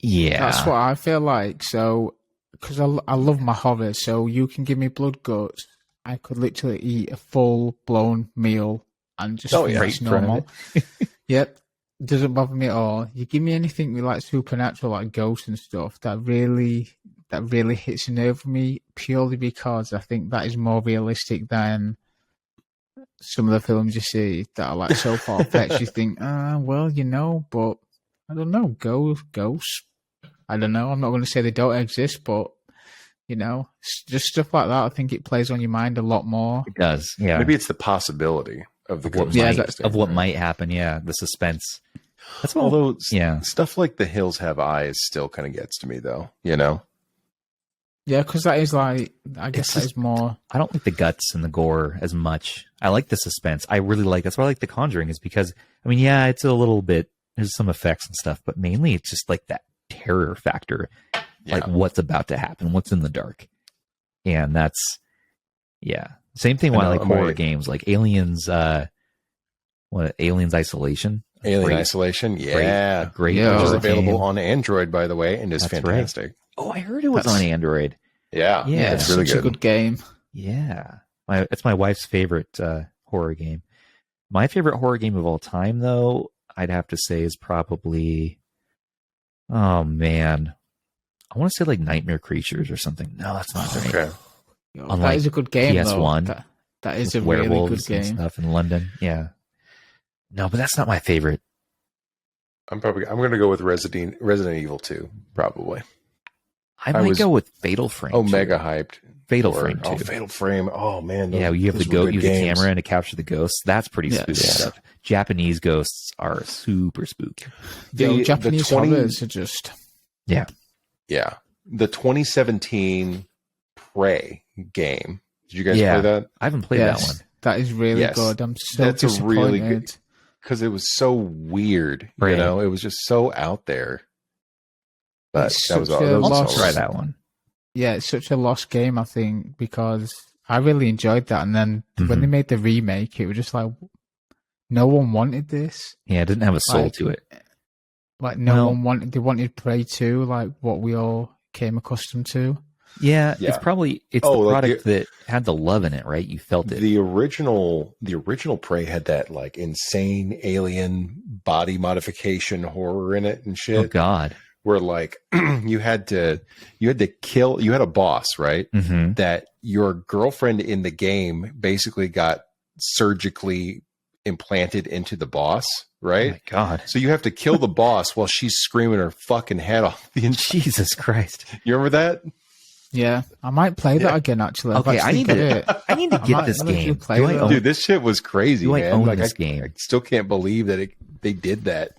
Yeah. That's what I feel like. So, because I love my horror, so you can give me blood guts. I could literally eat a full blown meal and just it's normal. Yep. Doesn't bother me at all. You give me anything with like supernatural, like ghosts and stuff, that really hits a nerve for me, purely because I think that is more realistic than some of the films you see that are like so far fetched. You think, but I don't know, ghosts. I don't know. I'm not going to say they don't exist, but just stuff like that. I think it plays on your mind a lot more. It does. Yeah. Maybe it's the possibility of the ghost. What might happen. Yeah. The suspense. That's stuff like The Hills Have Eyes still kind of gets to me though, Yeah, because that is like, I guess that is more. I don't like the guts and the gore as much. I like the suspense. I really like. That's why I like The Conjuring, is because it's a little bit. There's some effects and stuff, but mainly it's just like that terror factor, like what's about to happen, what's in the dark, and that's same thing. Why I like horror games like Aliens. Aliens Isolation. Isolation, great. Which is available on Android, by the way, and is fantastic. Right. Oh, I heard it was on Android. Yeah, it's really good. A good game. Yeah, it's my wife's favorite horror game. My favorite horror game of all time, though, I'd have to say is probably, oh man, I want to say like Nightmare Creatures or something. No, that's not right. Okay. That is a good game. PS1. That is a really good game. And stuff in London. Yeah. No, but that's not my favorite. I'm going to go with Resident Evil 2, probably. I might go with Fatal Frame. Oh, mega hyped. Fatal Frame 2. Oh, Fatal Frame. Oh, man. You have to use a camera to capture the ghosts. That's pretty spooky stuff. Japanese ghosts are super spooky. The Japanese horrors are just... Yeah. Yeah. The 2017 Prey game. Did you guys play that? I haven't played that one. That is really good. I'm so disappointed. Really good, because it was so weird. Right. It was just so out there. But that was all. I'll try that one. Yeah, it's such a lost game, I think, because I really enjoyed that. And then when they made the remake, it was just like, no one wanted this. Yeah, it didn't have a soul to it. Like, one wanted, they wanted Prey 2, like what we all came accustomed to. Yeah. It's probably, the product that had the love in it, right? You felt it. The original Prey had that like insane alien body modification horror in it and shit. Oh God. Where like you had to kill, you had a boss, right? Mm-hmm. That your girlfriend in the game basically got surgically implanted into the boss, right? Oh my God. So you have to kill the boss while she's screaming her fucking head off the entire. Jesus Christ. You remember that? Yeah, I might play that again. Actually, okay, I need to get this game. Dude, this shit was crazy. Do I man. own Like, this game? I still can't believe that they did that.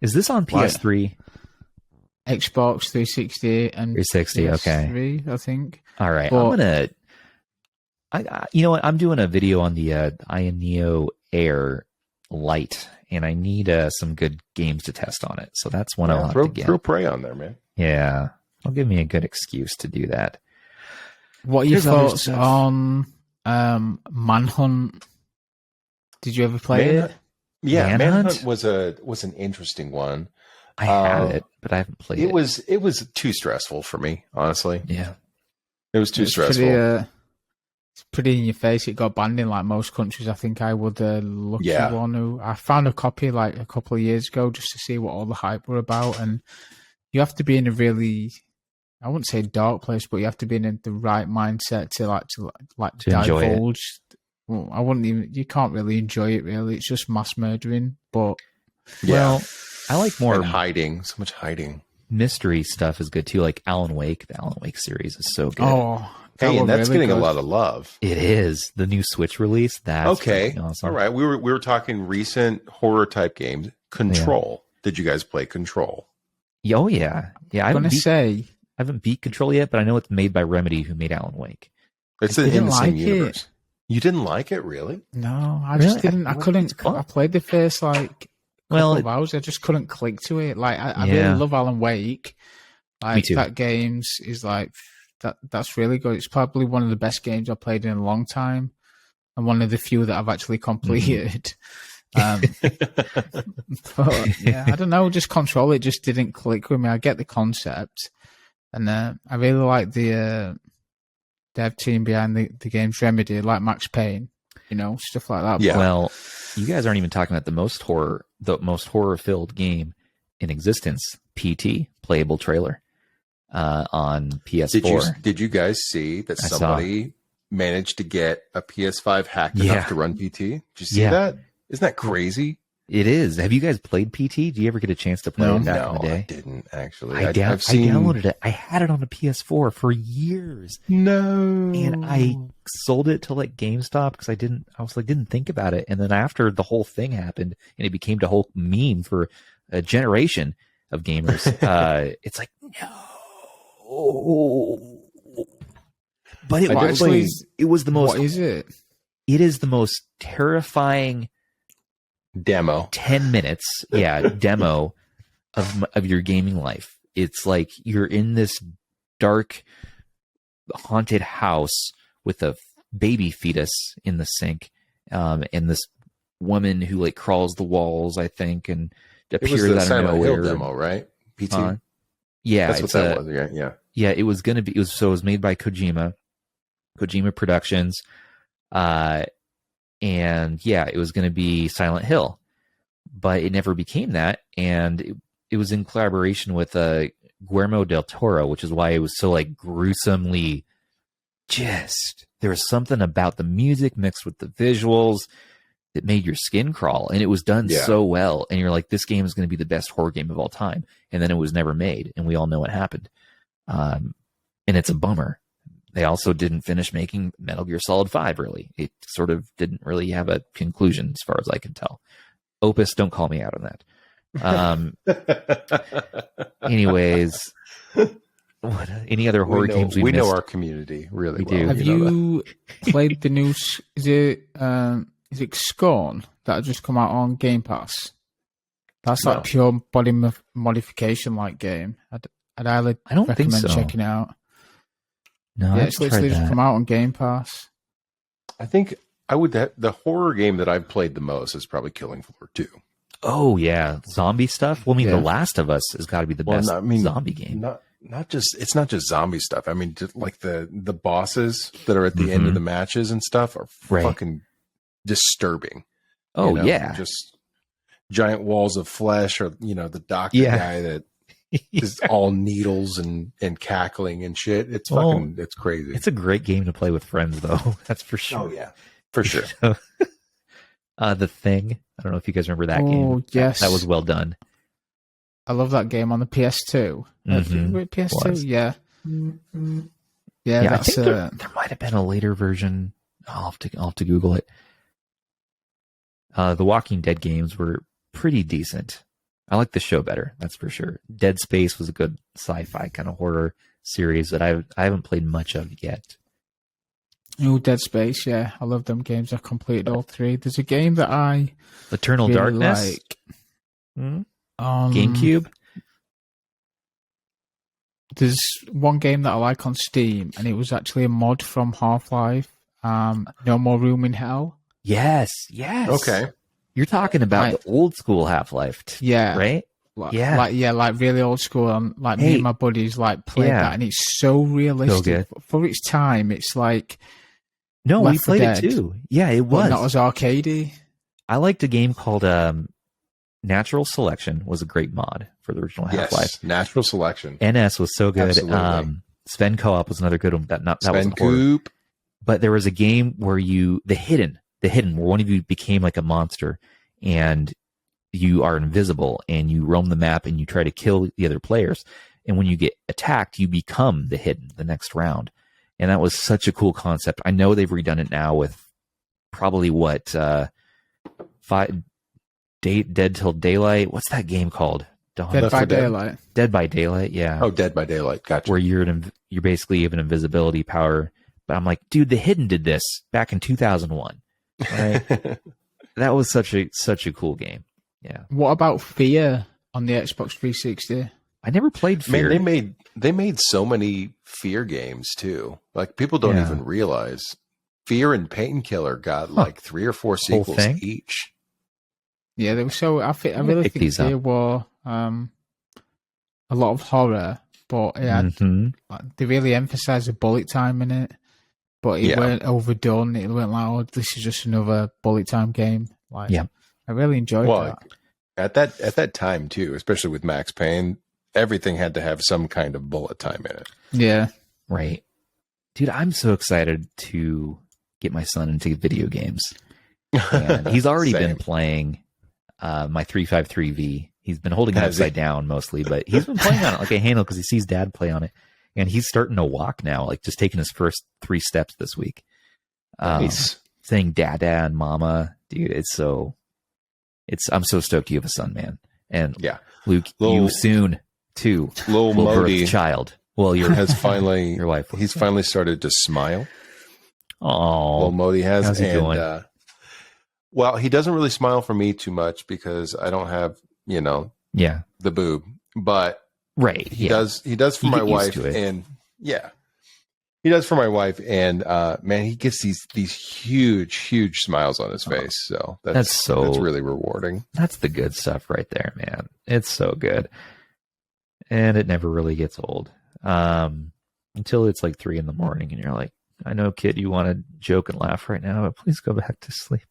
Is this on PS3? Xbox 360 and 360. PS3, okay, I think. All right, I'm gonna. You know what? I'm doing a video on the Miyoo Air Lite, and I need some good games to test on it. So that's one I'll have to get. Throw Prey on there, man. Yeah, it'll give me a good excuse to do that. What are your thoughts on Manhunt? Did you ever play it? Yeah, Manhunt was an interesting one. I had it, but I haven't played it. It was too stressful for me, honestly. Yeah, it was too stressful. It's pretty in your face. It got banned in like most countries. I think I would lucky one who I found a copy like a couple of years ago just to see what all the hype were about. And you have to be in a really, I wouldn't say dark place, but you have to be in the right mindset to divulge. Well, I wouldn't even. You can't really enjoy it. Really, it's just mass murdering. But well, I like more and hiding. So much hiding. Mystery stuff is good too. Like Alan Wake. The Alan Wake series is so good. Oh. Hey, and that's really getting a lot of love. It is the new Switch release. That's okay. Awesome. All right, we were talking recent horror type games. Control. Yeah. Did you guys play Control? Oh yeah. I'm gonna say I haven't beat Control yet, but I know it's made by Remedy, who made Alan Wake. It's in the same universe. You didn't like it, really? No, I just didn't. I couldn't. I played the first couple of hours. I just couldn't click to it. Like I really love Alan Wake. Like Me too. That game's is like. That's really good. It's probably one of the best games I've played in a long time, and one of the few that I've actually completed. But yeah, I don't know. Just Control, it just didn't click with me. I get the concept, and I really like the dev team behind the game's Remedy, like Max Payne, stuff like that. Yeah. Well, you guys aren't even talking about the most horror-filled game in existence. PT playable trailer. On PS4. Did you guys see that somebody managed to get a PS5 hacked enough to run PT? Did you see that? Isn't that crazy? It is. Have you guys played PT? Do you ever get a chance to play it back in the day? I didn't actually. I downloaded it. I had it on a PS4 for years. No. And I sold it to like GameStop because I didn't think about it. And then after the whole thing happened and it became the whole meme for a generation of gamers, it's like, no. But it was the most. What is it? It is the most terrifying demo. 10 minutes, demo of your gaming life. It's like you're in this dark, haunted house with a baby fetus in the sink, and this woman who like crawls the walls, I think, and appears out of Silent nowhere. Hill demo, right? PT. Yeah, that's what that was. Yeah. Yeah, it was gonna be. It was made by Kojima Productions, and it was gonna be Silent Hill, but it never became that. And it was in collaboration with Guillermo del Toro, which is why it was so like gruesomely. Just there was something about the music mixed with the visuals that made your skin crawl, and it was done so well. And you're like, this game is going to be the best horror game of all time. And then it was never made, and we all know what happened. And it's a bummer. They also didn't finish making Metal Gear Solid 5, really. It sort of didn't really have a conclusion, as far as I can tell. Opus, don't call me out on that. Anyways, any other horror games we know our community really well. Have you played the new? Is it Scorn that had just come out on Game Pass? That's like pure body modification like game. I'd highly recommend checking it out. No, it's literally just come out on Game Pass. I think the horror game that I've played the most is probably Killing Floor 2. Oh yeah, zombie stuff. Well, I mean, The Last of Us has got to be the best zombie game. It's not just zombie stuff. I mean, like the bosses that are at the end of the matches and stuff are fucking disturbing. Oh yeah, just giant walls of flesh, or the doctor guy that is all needles and cackling and shit. It's it's crazy. It's a great game to play with friends, though. That's for sure. Oh yeah, for sure. The Thing. I don't know if you guys remember that game. Oh, yes. That was well done. I love that game on the PS2. PS2, yeah. Yeah, I think there might have been a later version. I'll have to Google it. The Walking Dead games were pretty decent. I like the show better, that's for sure. Dead Space was a good sci-fi kind of horror series that I haven't played much of yet. Oh, Dead Space, yeah. I love them games. I've completed all 3. There's a game that I Eternal really Darkness? like. GameCube? There's one game that I like on Steam, and it was actually a mod from Half-Life. No More Room in Hell. Yes. Okay. You're talking about the old school Half-Life, yeah, right? Like really old school. Me and my buddies played that, and it's so realistic. So good. For its time. It's like we played it too. Yeah, it was not as arcadey. I liked a game called Natural Selection. Was a great mod for the original Half-Life. Yes, Natural Selection. NS was so good. Sven Co-op was another good one. That wasn't horror. But there was a game where the hidden, where one of you became like a monster, and you are invisible, and you roam the map, and you try to kill the other players. And when you get attacked, you become the hidden the next round. And that was such a cool concept. I know they've redone it now with probably Dead Till Daylight. What's that game called? Dead by Daylight. Dead by Daylight, yeah. Oh, Dead by Daylight. Gotcha. Where you're basically have an invisibility power. But I'm like, dude, The Hidden did this back in 2001. Right? That was such a cool game. Yeah. What about Fear on the Xbox 360? I never played Fear. Man, they made so many Fear games too. Like people don't even realize Fear and Painkiller got like 3 or 4 sequels each. Yeah, they were so. I really think Fear were a lot of horror, but it had, they really emphasized the bullet time in it. But it weren't overdone. It weren't like, oh, this is just another bullet time game. I really enjoyed that. At that time too, especially with Max Payne, everything had to have some kind of bullet time in it. Yeah. Right. Dude, I'm so excited to get my son into video games. And he's already been playing my 353V. He's been holding it upside down mostly, but he's been playing on it like a handle because he sees dad play on it. And he's starting to walk now, like just taking his first 3 steps this week. Nice. Saying dada and mama. Dude, I'm so stoked you have a son, man. And Luke, you soon too. Little Modi child. Well, your wife. He's finally started to smile. Oh, little Modi has. How's he doing? Well, he doesn't really smile for me too much because I don't have, the boob. But he does for my wife, and he does for my wife, and man, he gets these huge smiles on his face. So that's really rewarding. That's the good stuff right there, man. It's so good, and it never really gets old until it's like 3 a.m. and you're like, I know, kid, you want to joke and laugh right now, but please go back to sleep.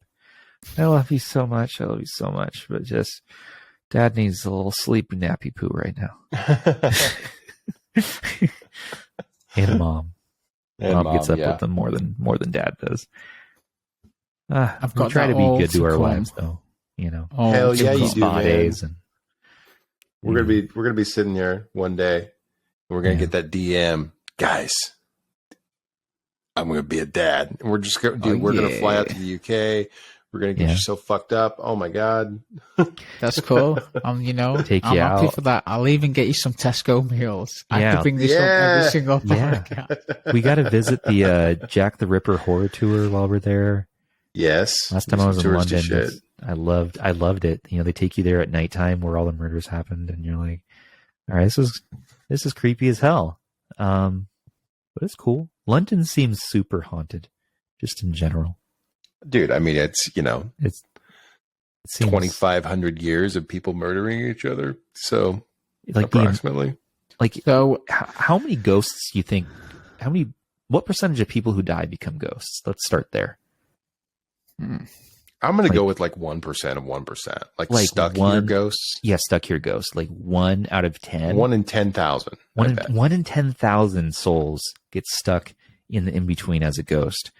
I love you so much, but just dad needs a little sleepy nappy poo right now. And mom. Mom gets up with them more than dad does. I've got we try to be good to our wives, though. Hell yeah, you do, man. Days and we're gonna be sitting there one day, and we're gonna get that DM, guys. I'm gonna be a dad, and we're just gonna gonna fly out to the UK. We're gonna get you so fucked up. Oh my god, that's cool. Take I'm happy for that. I'll even get you some Tesco meals. I have to bring this up every single podcast. We got to visit the Jack the Ripper horror tour while we're there. Yes, last time I was in London, I loved it. They take you there at nighttime where all the murders happened, and you're like, all right, this is creepy as hell. But it's cool. London seems super haunted, just in general. Dude, I mean, it's it seems 2,500 years of people murdering each other. So, like approximately. So, how many ghosts do you think? What percentage of people who die become ghosts? Let's start there. I'm going to go with 1% of 1%. Like stuck here ghosts. Yeah, stuck here ghosts. Like 1 out of 10. 1 in 10,000. 1 in 10,000 souls get stuck in the in between as a ghost.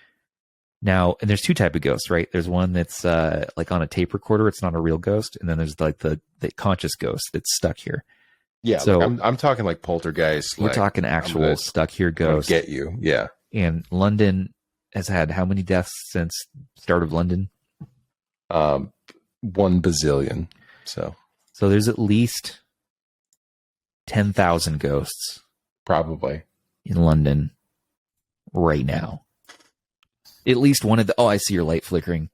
Now, and there's two type of ghosts, right? There's one that's like on a tape recorder. It's not a real ghost. And then there's like the conscious ghost that's stuck here. Yeah. So like I'm talking like poltergeist. We're talking actual stuck here ghost. Get you. Yeah. And London has had how many deaths since start of London? 1 bazillion. So there's at least 10,000 ghosts. Probably. In London right now. At least one of the... Oh, I see your light flickering,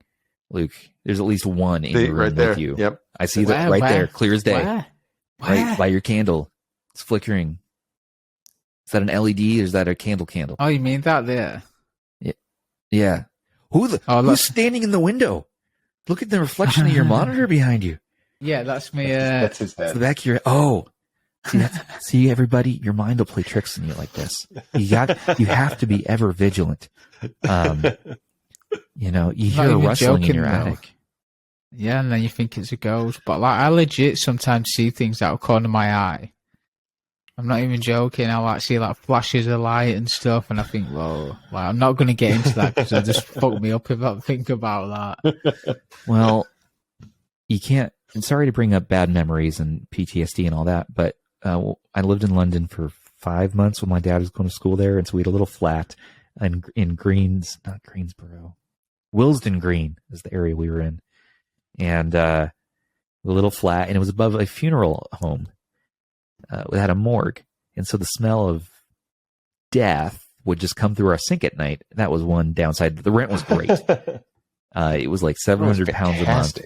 Luke. There's at least one in the room right there. with you. Yep. I see that right there, clear as day. Where? Right by your candle. It's flickering. Is that an LED or is that a candle? Oh, you mean that there? Yeah. Who's standing in the window? Look at the reflection of your monitor behind you. Yeah, that's me. That's his head. It's the back of your... Oh. See, everybody, your mind will play tricks on you like this. You have to be ever vigilant. You hear a rustling in your attic. Yeah, and then you think it's a ghost. But like, I legit sometimes see things out of the corner of my eye. I'm not even joking. I like see like flashes of light and stuff, and I think, whoa, like, I'm not going to get into that because it'll just fuck me up if I think about that. Well, you can't. I'm sorry to bring up bad memories and PTSD and all that, but I lived in London for 5 months when my dad was going to school there, and so we had a little flat in Greensboro. Willesden Green is the area we were in. And a little flat, and it was above a funeral home. We had a morgue. And so the smell of death would just come through our sink at night. That was one downside. The rent was great. It was like 700 pounds a month.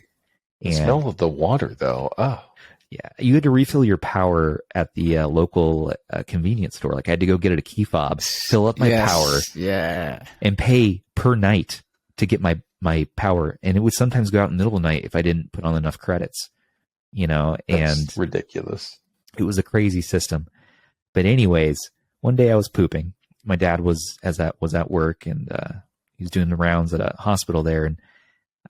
The smell of the water, though. Oh. Yeah. You had to refill your power at the local convenience store. Like I had to go get it a key fob, fill up my power. Yeah. And pay per night to get my power. And it would sometimes go out in the middle of the night if I didn't put on enough credits, That's and ridiculous. It was a crazy system. But anyways, one day I was pooping. My dad was at work, and he was doing the rounds at a hospital there. And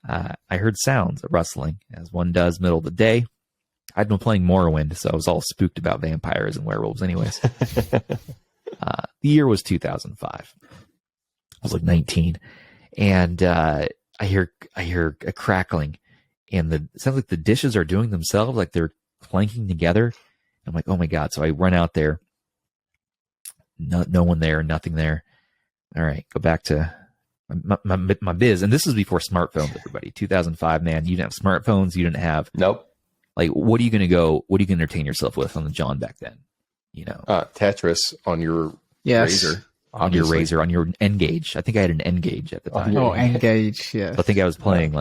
I heard sounds of rustling, as one does middle of the day. I'd been playing Morrowind, so I was all spooked about vampires and werewolves anyways. The year was 2005. I was like 19. And I hear a crackling, and it sounds like the dishes are doing themselves, like they're clanking together. I'm like, oh my God. So I run out there. No one there, nothing there. All right, go back to my biz. And this is before smartphones, everybody. 2005, man. You didn't have smartphones. You didn't have... Nope. Like, what are you going to entertain yourself with on the John back then? Tetris on your Razor. On your Razor, on your N-Gage. I think I had an N-Gage at the time. Oh, N-Gage, yeah. I think I was playing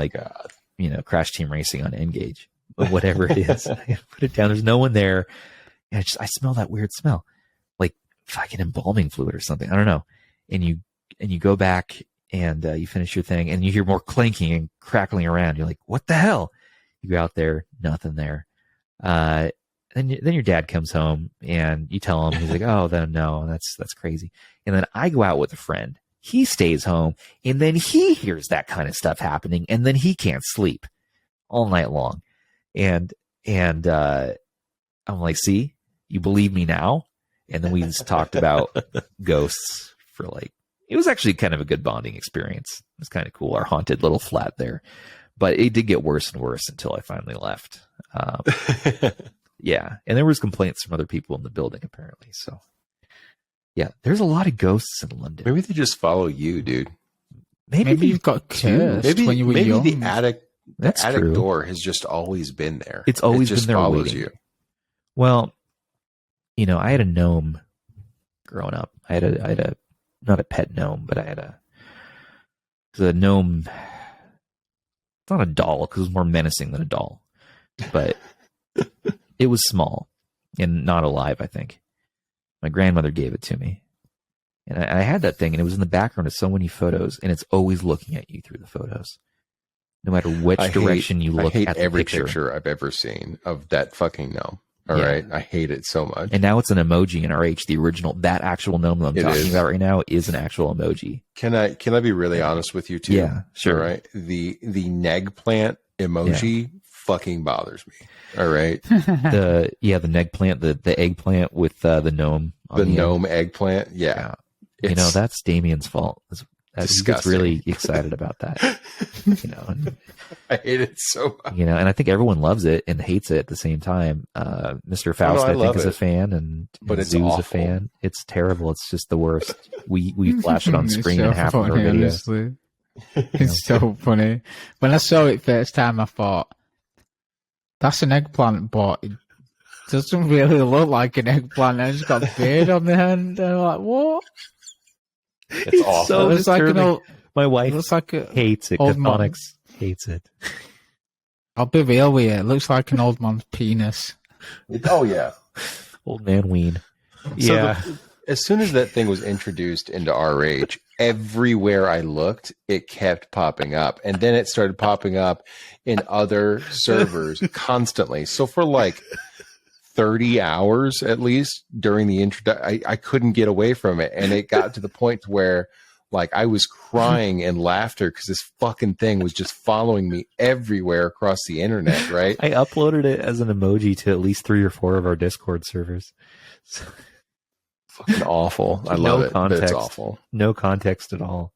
Crash Team Racing on N-Gage. But whatever it is, I put it down. There's no one there. And I smell that weird smell. Like fucking embalming fluid or something. I don't know. And you go back and you finish your thing, and you hear more clanking and crackling around. You're like, what the hell? You go out there, nothing there. Then your dad comes home, and you tell him. He's like, oh, then no, that's crazy. And then I go out with a friend. He stays home, and then he hears that kind of stuff happening, and then he can't sleep all night long. And I'm like, see, you believe me now? And then we just talked about ghosts for it was actually kind of a good bonding experience. It was kind of cool, our haunted little flat there. But it did get worse and worse until I finally left. Yeah. And there was complaints from other people in the building, apparently. So, yeah, there's a lot of ghosts in London. Maybe they just follow you, dude. Maybe you've got cursed when you were young. The attic door has just always been there. It's always just been there follows waiting. You. Well, I had a gnome growing up. I had a not a pet gnome, but I had a gnome. It's not a doll because it was more menacing than a doll, but it was small and not alive, I think. My grandmother gave it to me, and I had that thing, and it was in the background of so many photos, and it's always looking at you through the photos, no matter which direction you look. I hate at the every picture I've ever seen of that fucking gnome. All right, I hate it so much. And now it's an emoji in RH. The original, that actual gnome that I'm talking about right now is an actual emoji. Can I be really honest with you too? Yeah, sure. All right, the Gneggplant emoji fucking bothers me. All right, the Gneggplant, the eggplant with the gnome. The gnome eggplant. Yeah. That's Damien's fault. He gets really excited about that. And, I hate it so much. And I think everyone loves it and hates it at the same time. Mr. Faust, I think, is a fan, but Zoo's a fan. It's terrible. It's just the worst. We flash it on screen in half of our videos. Honestly. It's so funny. When I saw it first time, I thought, that's an eggplant, but it doesn't really look like an eggplant. And it's got a beard on the hand. And I'm like, what? It's awful. So it's like my wife hates it. Cathonics hates it. I'll be real with you. It looks like an old man's penis. Oh, yeah. Old man ween. So yeah. As soon as that thing was introduced into RH, everywhere I looked, it kept popping up. And then it started popping up in other servers constantly. So for like 30 hours at least during the introduction, I couldn't get away from it. And it got to the point where like I was crying in laughter because this fucking thing was just following me everywhere across the internet, right? I uploaded it as an emoji to at least 3 or 4 of our Discord servers. So, fucking awful. I love it, but it's awful. No context at all.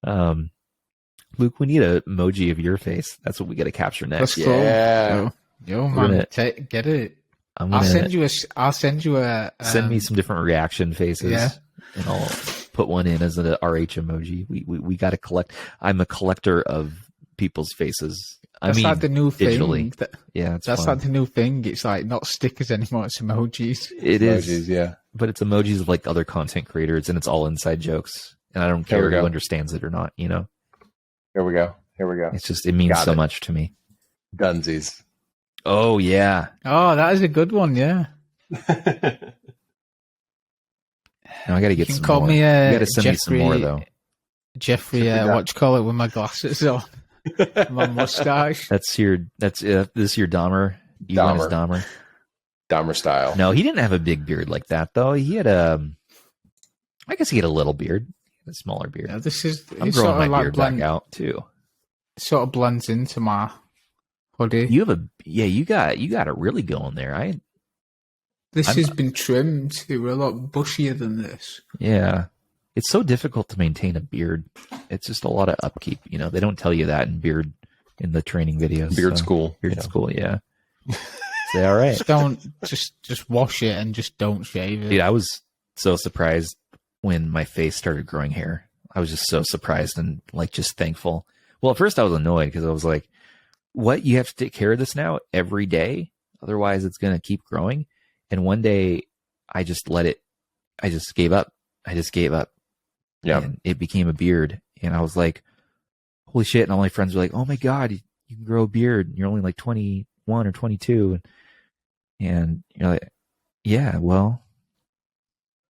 Luke, we need an emoji of your face. That's what we got to capture next. That's cool. Yeah. Yo, man, get it. I'll send you a. Send me some different reaction faces. Yeah. And I'll put one in as an RH emoji. We got to collect. I'm a collector of people's faces. That's like the new digitally. Thing. That's fun. Like the new thing. It's like not stickers anymore. It's emojis. It is. Emojis, yeah. But it's emojis of like other content creators, and it's all inside jokes. And I don't care who understands it or not. Here we go. It's just, it means so much to me. Dunsies. Oh yeah. Oh, that is a good one. Yeah. Now I got to get some call more. Me, you got to send me some more though. Jeffrey, what you call it with my glasses on, my mustache. This is your Dahmer. You want his Dahmer? Dahmer style. No, he didn't have a big beard like that though. He had I guess he had a little beard, a smaller beard. Yeah, I'm growing my beard back out too. It sort of blends into my hoodie. You got it really going there. This has been trimmed to a lot bushier than this. Yeah. It's so difficult to maintain a beard. It's just a lot of upkeep. They don't tell you that in the training videos. Beard school. Beard school, yeah. Say, all right. Just wash it and just don't shave it. Dude, I was so surprised when my face started growing hair. I was just so surprised and like just thankful. Well, at first I was annoyed because I was like, what? You have to take care of this now every day? Otherwise it's going to keep growing. And one day I just gave up. Yeah. And it became a beard. And I was like, holy shit. And all my friends were like, oh my God, you can grow a beard. You're only like 21 or 22. And you're like, yeah, well,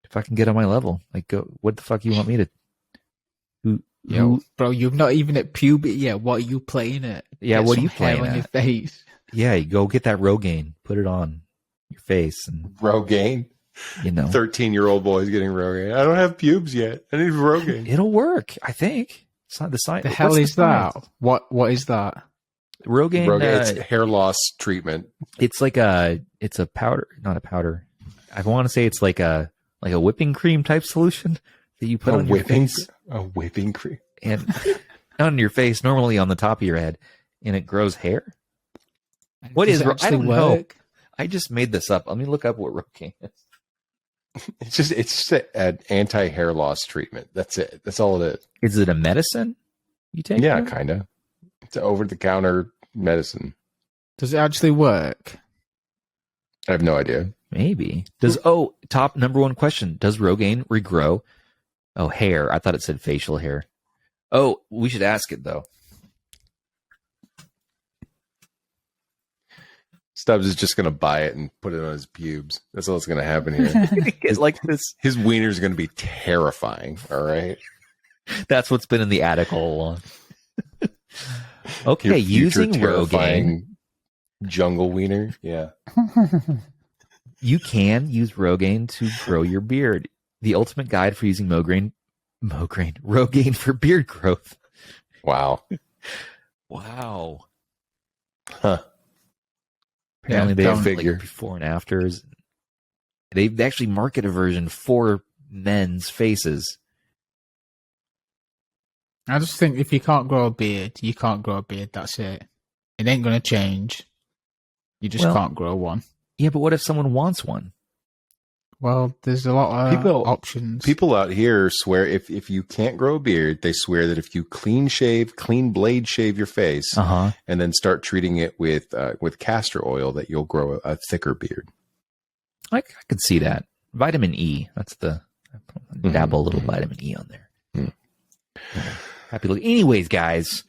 if I can get on my level, like, go, what the fuck you want me to Yo, bro, you're not even at puberty yet. What are you playing at? Yeah, what are you playing on your face? Yeah, you go get that Rogaine, put it on your face, and Rogaine. 13-year-old boy's getting Rogaine. I don't have pubes yet. I need Rogaine. It'll work, I think. It's not the science. The hell is that? What is that? Rogaine. It's hair loss treatment. It's like it's a powder, not a powder. I want to say it's like a whipping cream type solution that you put on your face. A whipping cream. And on your face, normally on the top of your head, and it grows hair. What is it? I don't know. I just made this up. Let me look up what Rogaine is. It's just an anti-hair loss treatment. That's it. That's all it is. Is it a medicine you take? Yeah, kind of. It's an over-the-counter medicine. Does it actually work? I have no idea. Maybe. Top number one question. Does Rogaine regrow? Oh, hair. I thought it said facial hair. Oh, we should ask it, though. Stubbs is just going to buy it and put it on his pubes. That's all that's going to happen here. It's like this. His wiener is going to be terrifying. All right. That's what's been in the attic all along. Okay, using Rogaine. Jungle wiener. Yeah. You can use Rogaine to grow your beard. The ultimate guide for using Rogaine for beard growth. Wow. Wow. Huh. Apparently they have like before and afters. They actually market a version for men's faces. I just think if you can't grow a beard, you can't grow a beard. That's it. It ain't going to change. You just can't grow one. Yeah, but what if someone wants one? Well, there's a lot of options. People out here swear if you can't grow a beard, they swear that if you clean blade shave your face, and then start treating it with castor oil, that you'll grow a thicker beard. I could see that. Vitamin E. That's dabble a little vitamin E on there. Happy look. Anyways, guys,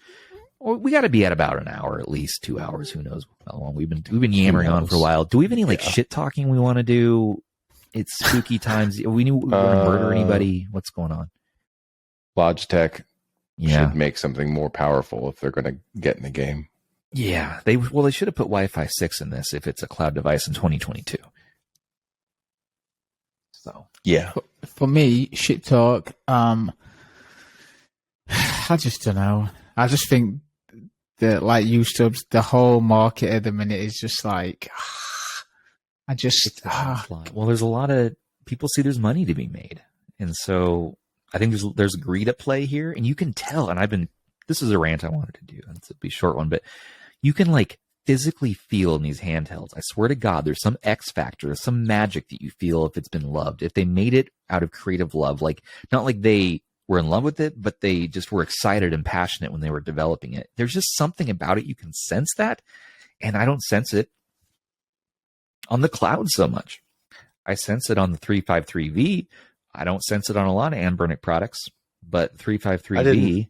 we got to be at about an hour, at least 2 hours. Who knows how long we've been yammering on for a while. Do we have any shit talking we want to do? It's spooky times. We knew we were going to murder anybody. What's going on? Logitech should make something more powerful if they're going to get in the game. Yeah, they should have put Wi-Fi 6 in this if it's a cloud device in 2022. So yeah, for me, shit talk. I just don't know. I just think that, like you, Stubbs, the whole market at the minute is just like. Well, there's a lot of people see there's money to be made, and so I think there's greed at play here, and you can tell. And this is a rant I wanted to do. It's a be short one, but you can physically feel in these handhelds. I swear to God, there's some X factor, some magic that you feel if it's been loved. If they made it out of creative love, not like they were in love with it, but they just were excited and passionate when they were developing it. There's just something about it. You can sense that, and I don't sense it on the cloud so much. I sense it on the 353V. I don't sense it on a lot of Anbernic products, but 353V.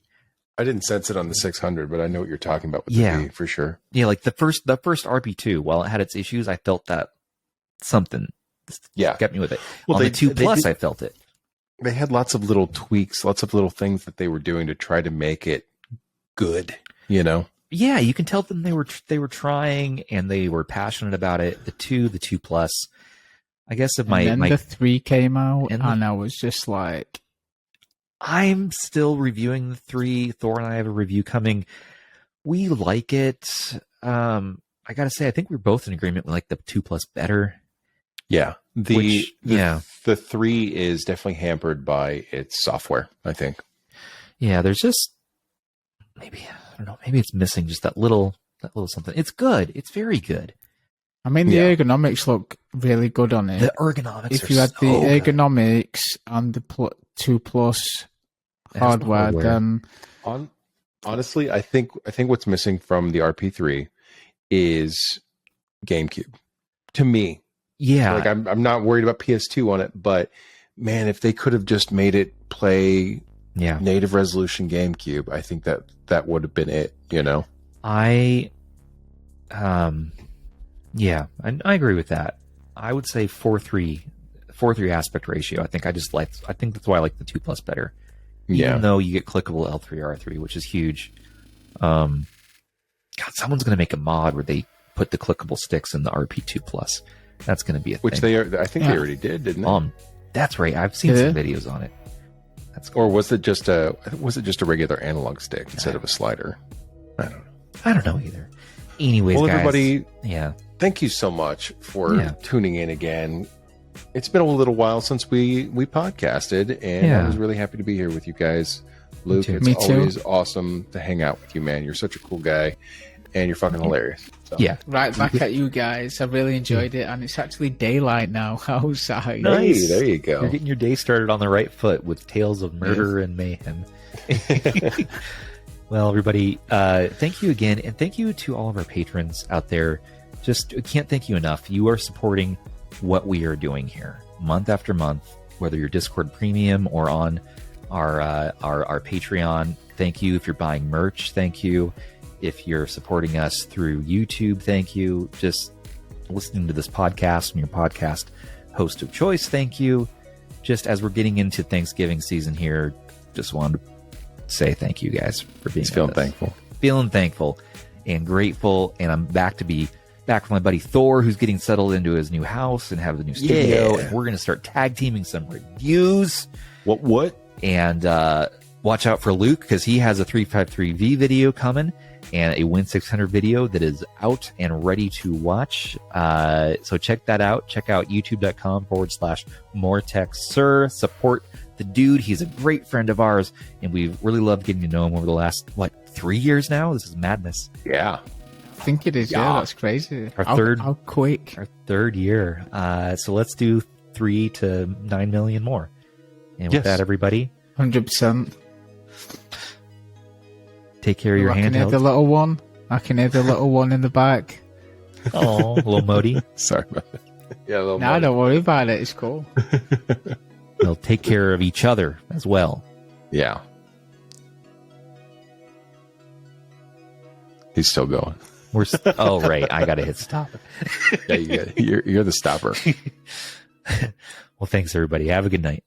I didn't sense it on the 600, but I know what you're talking about with the V for sure. Yeah, the first RP2, while it had its issues, I felt that something kept me with it. Well, on the 2 Plus, I felt it. They had lots of little tweaks, lots of little things that they were doing to try to make it good, Yeah, you can tell them they were trying and they were passionate about it. The 2 Plus, I guess the 3 came out, and I was just like, I'm still reviewing the 3. Thor and I have a review coming. We like it. I gotta say, I think we're both in agreement. We like the 2 Plus better. Yeah, the 3 is definitely hampered by its software, I think. Yeah, there's just maybe. I don't know. Maybe it's missing just that little something. It's good. It's very good. I mean, the ergonomics look really good on it. The ergonomics. If you had the ergonomics and the 2 Plus hardware, then honestly, I think what's missing from the RP3 is GameCube. To me, yeah. I'm not worried about PS2 on it, but man, if they could have just made it play. Yeah, native resolution GameCube. I think that would have been it. I agree with that. I would say 4:3 aspect ratio. I think that's why I like the 2 Plus better. Even though you get clickable L3R3, which is huge. God, someone's gonna make a mod where they put the clickable sticks in the RP2 Plus. That's gonna be a thing. They are. I think they already did, didn't they? That's right. I've seen some videos on it. Or was it just a regular analog stick instead of a slider? I don't know either. Anyways, well, guys, everybody, thank you so much for tuning in again. It's been a little while since we podcasted, and I was really happy to be here with you guys. Luke, it's always awesome to hang out with you, man. You're such a cool guy, and you're fucking hilarious. So. Yeah, right back at you guys. I really enjoyed it, and it's actually daylight now. How sad! Nice. Hey, there you go. You're getting your day started on the right foot with tales of murder and mayhem. Well, everybody, thank you again, and thank you to all of our patrons out there. Just can't thank you enough. You are supporting what we are doing here month after month, whether you're Discord Premium or on our Patreon. Thank you. If you're buying merch, thank you. If you're supporting us through YouTube, thank you. Just listening to this podcast from your podcast host of choice, thank you. Just as we're getting into Thanksgiving season here, just wanted to say thank you guys for being feeling thankful. Feeling thankful and grateful. And I'm back with my buddy Thor, who's getting settled into his new house and have the new studio. And we're going to start tag teaming some reviews. What? And watch out for Luke, because he has a 353V video coming. and a Win 600 video that is out and ready to watch. So check that out. Check out youtube.com/MoreTechSir. Support the dude. He's a great friend of ours, and we've really loved getting to know him over the last, 3 years now? This is madness. Yeah. I think it is. Yeah, that's crazy. How quick. Our third year. So let's do 3 to 9 million more. And with that, everybody, 100%. Take care of your handhelds. I can hear the little one. I can hear the little one in the back. Oh, little Modi. Sorry about that. Yeah, little No, don't worry about it. It's cool. They'll take care of each other as well. Yeah. He's still going. Oh, right. I got to hit stop. Yeah, you're the stopper. Well, thanks, everybody. Have a good night.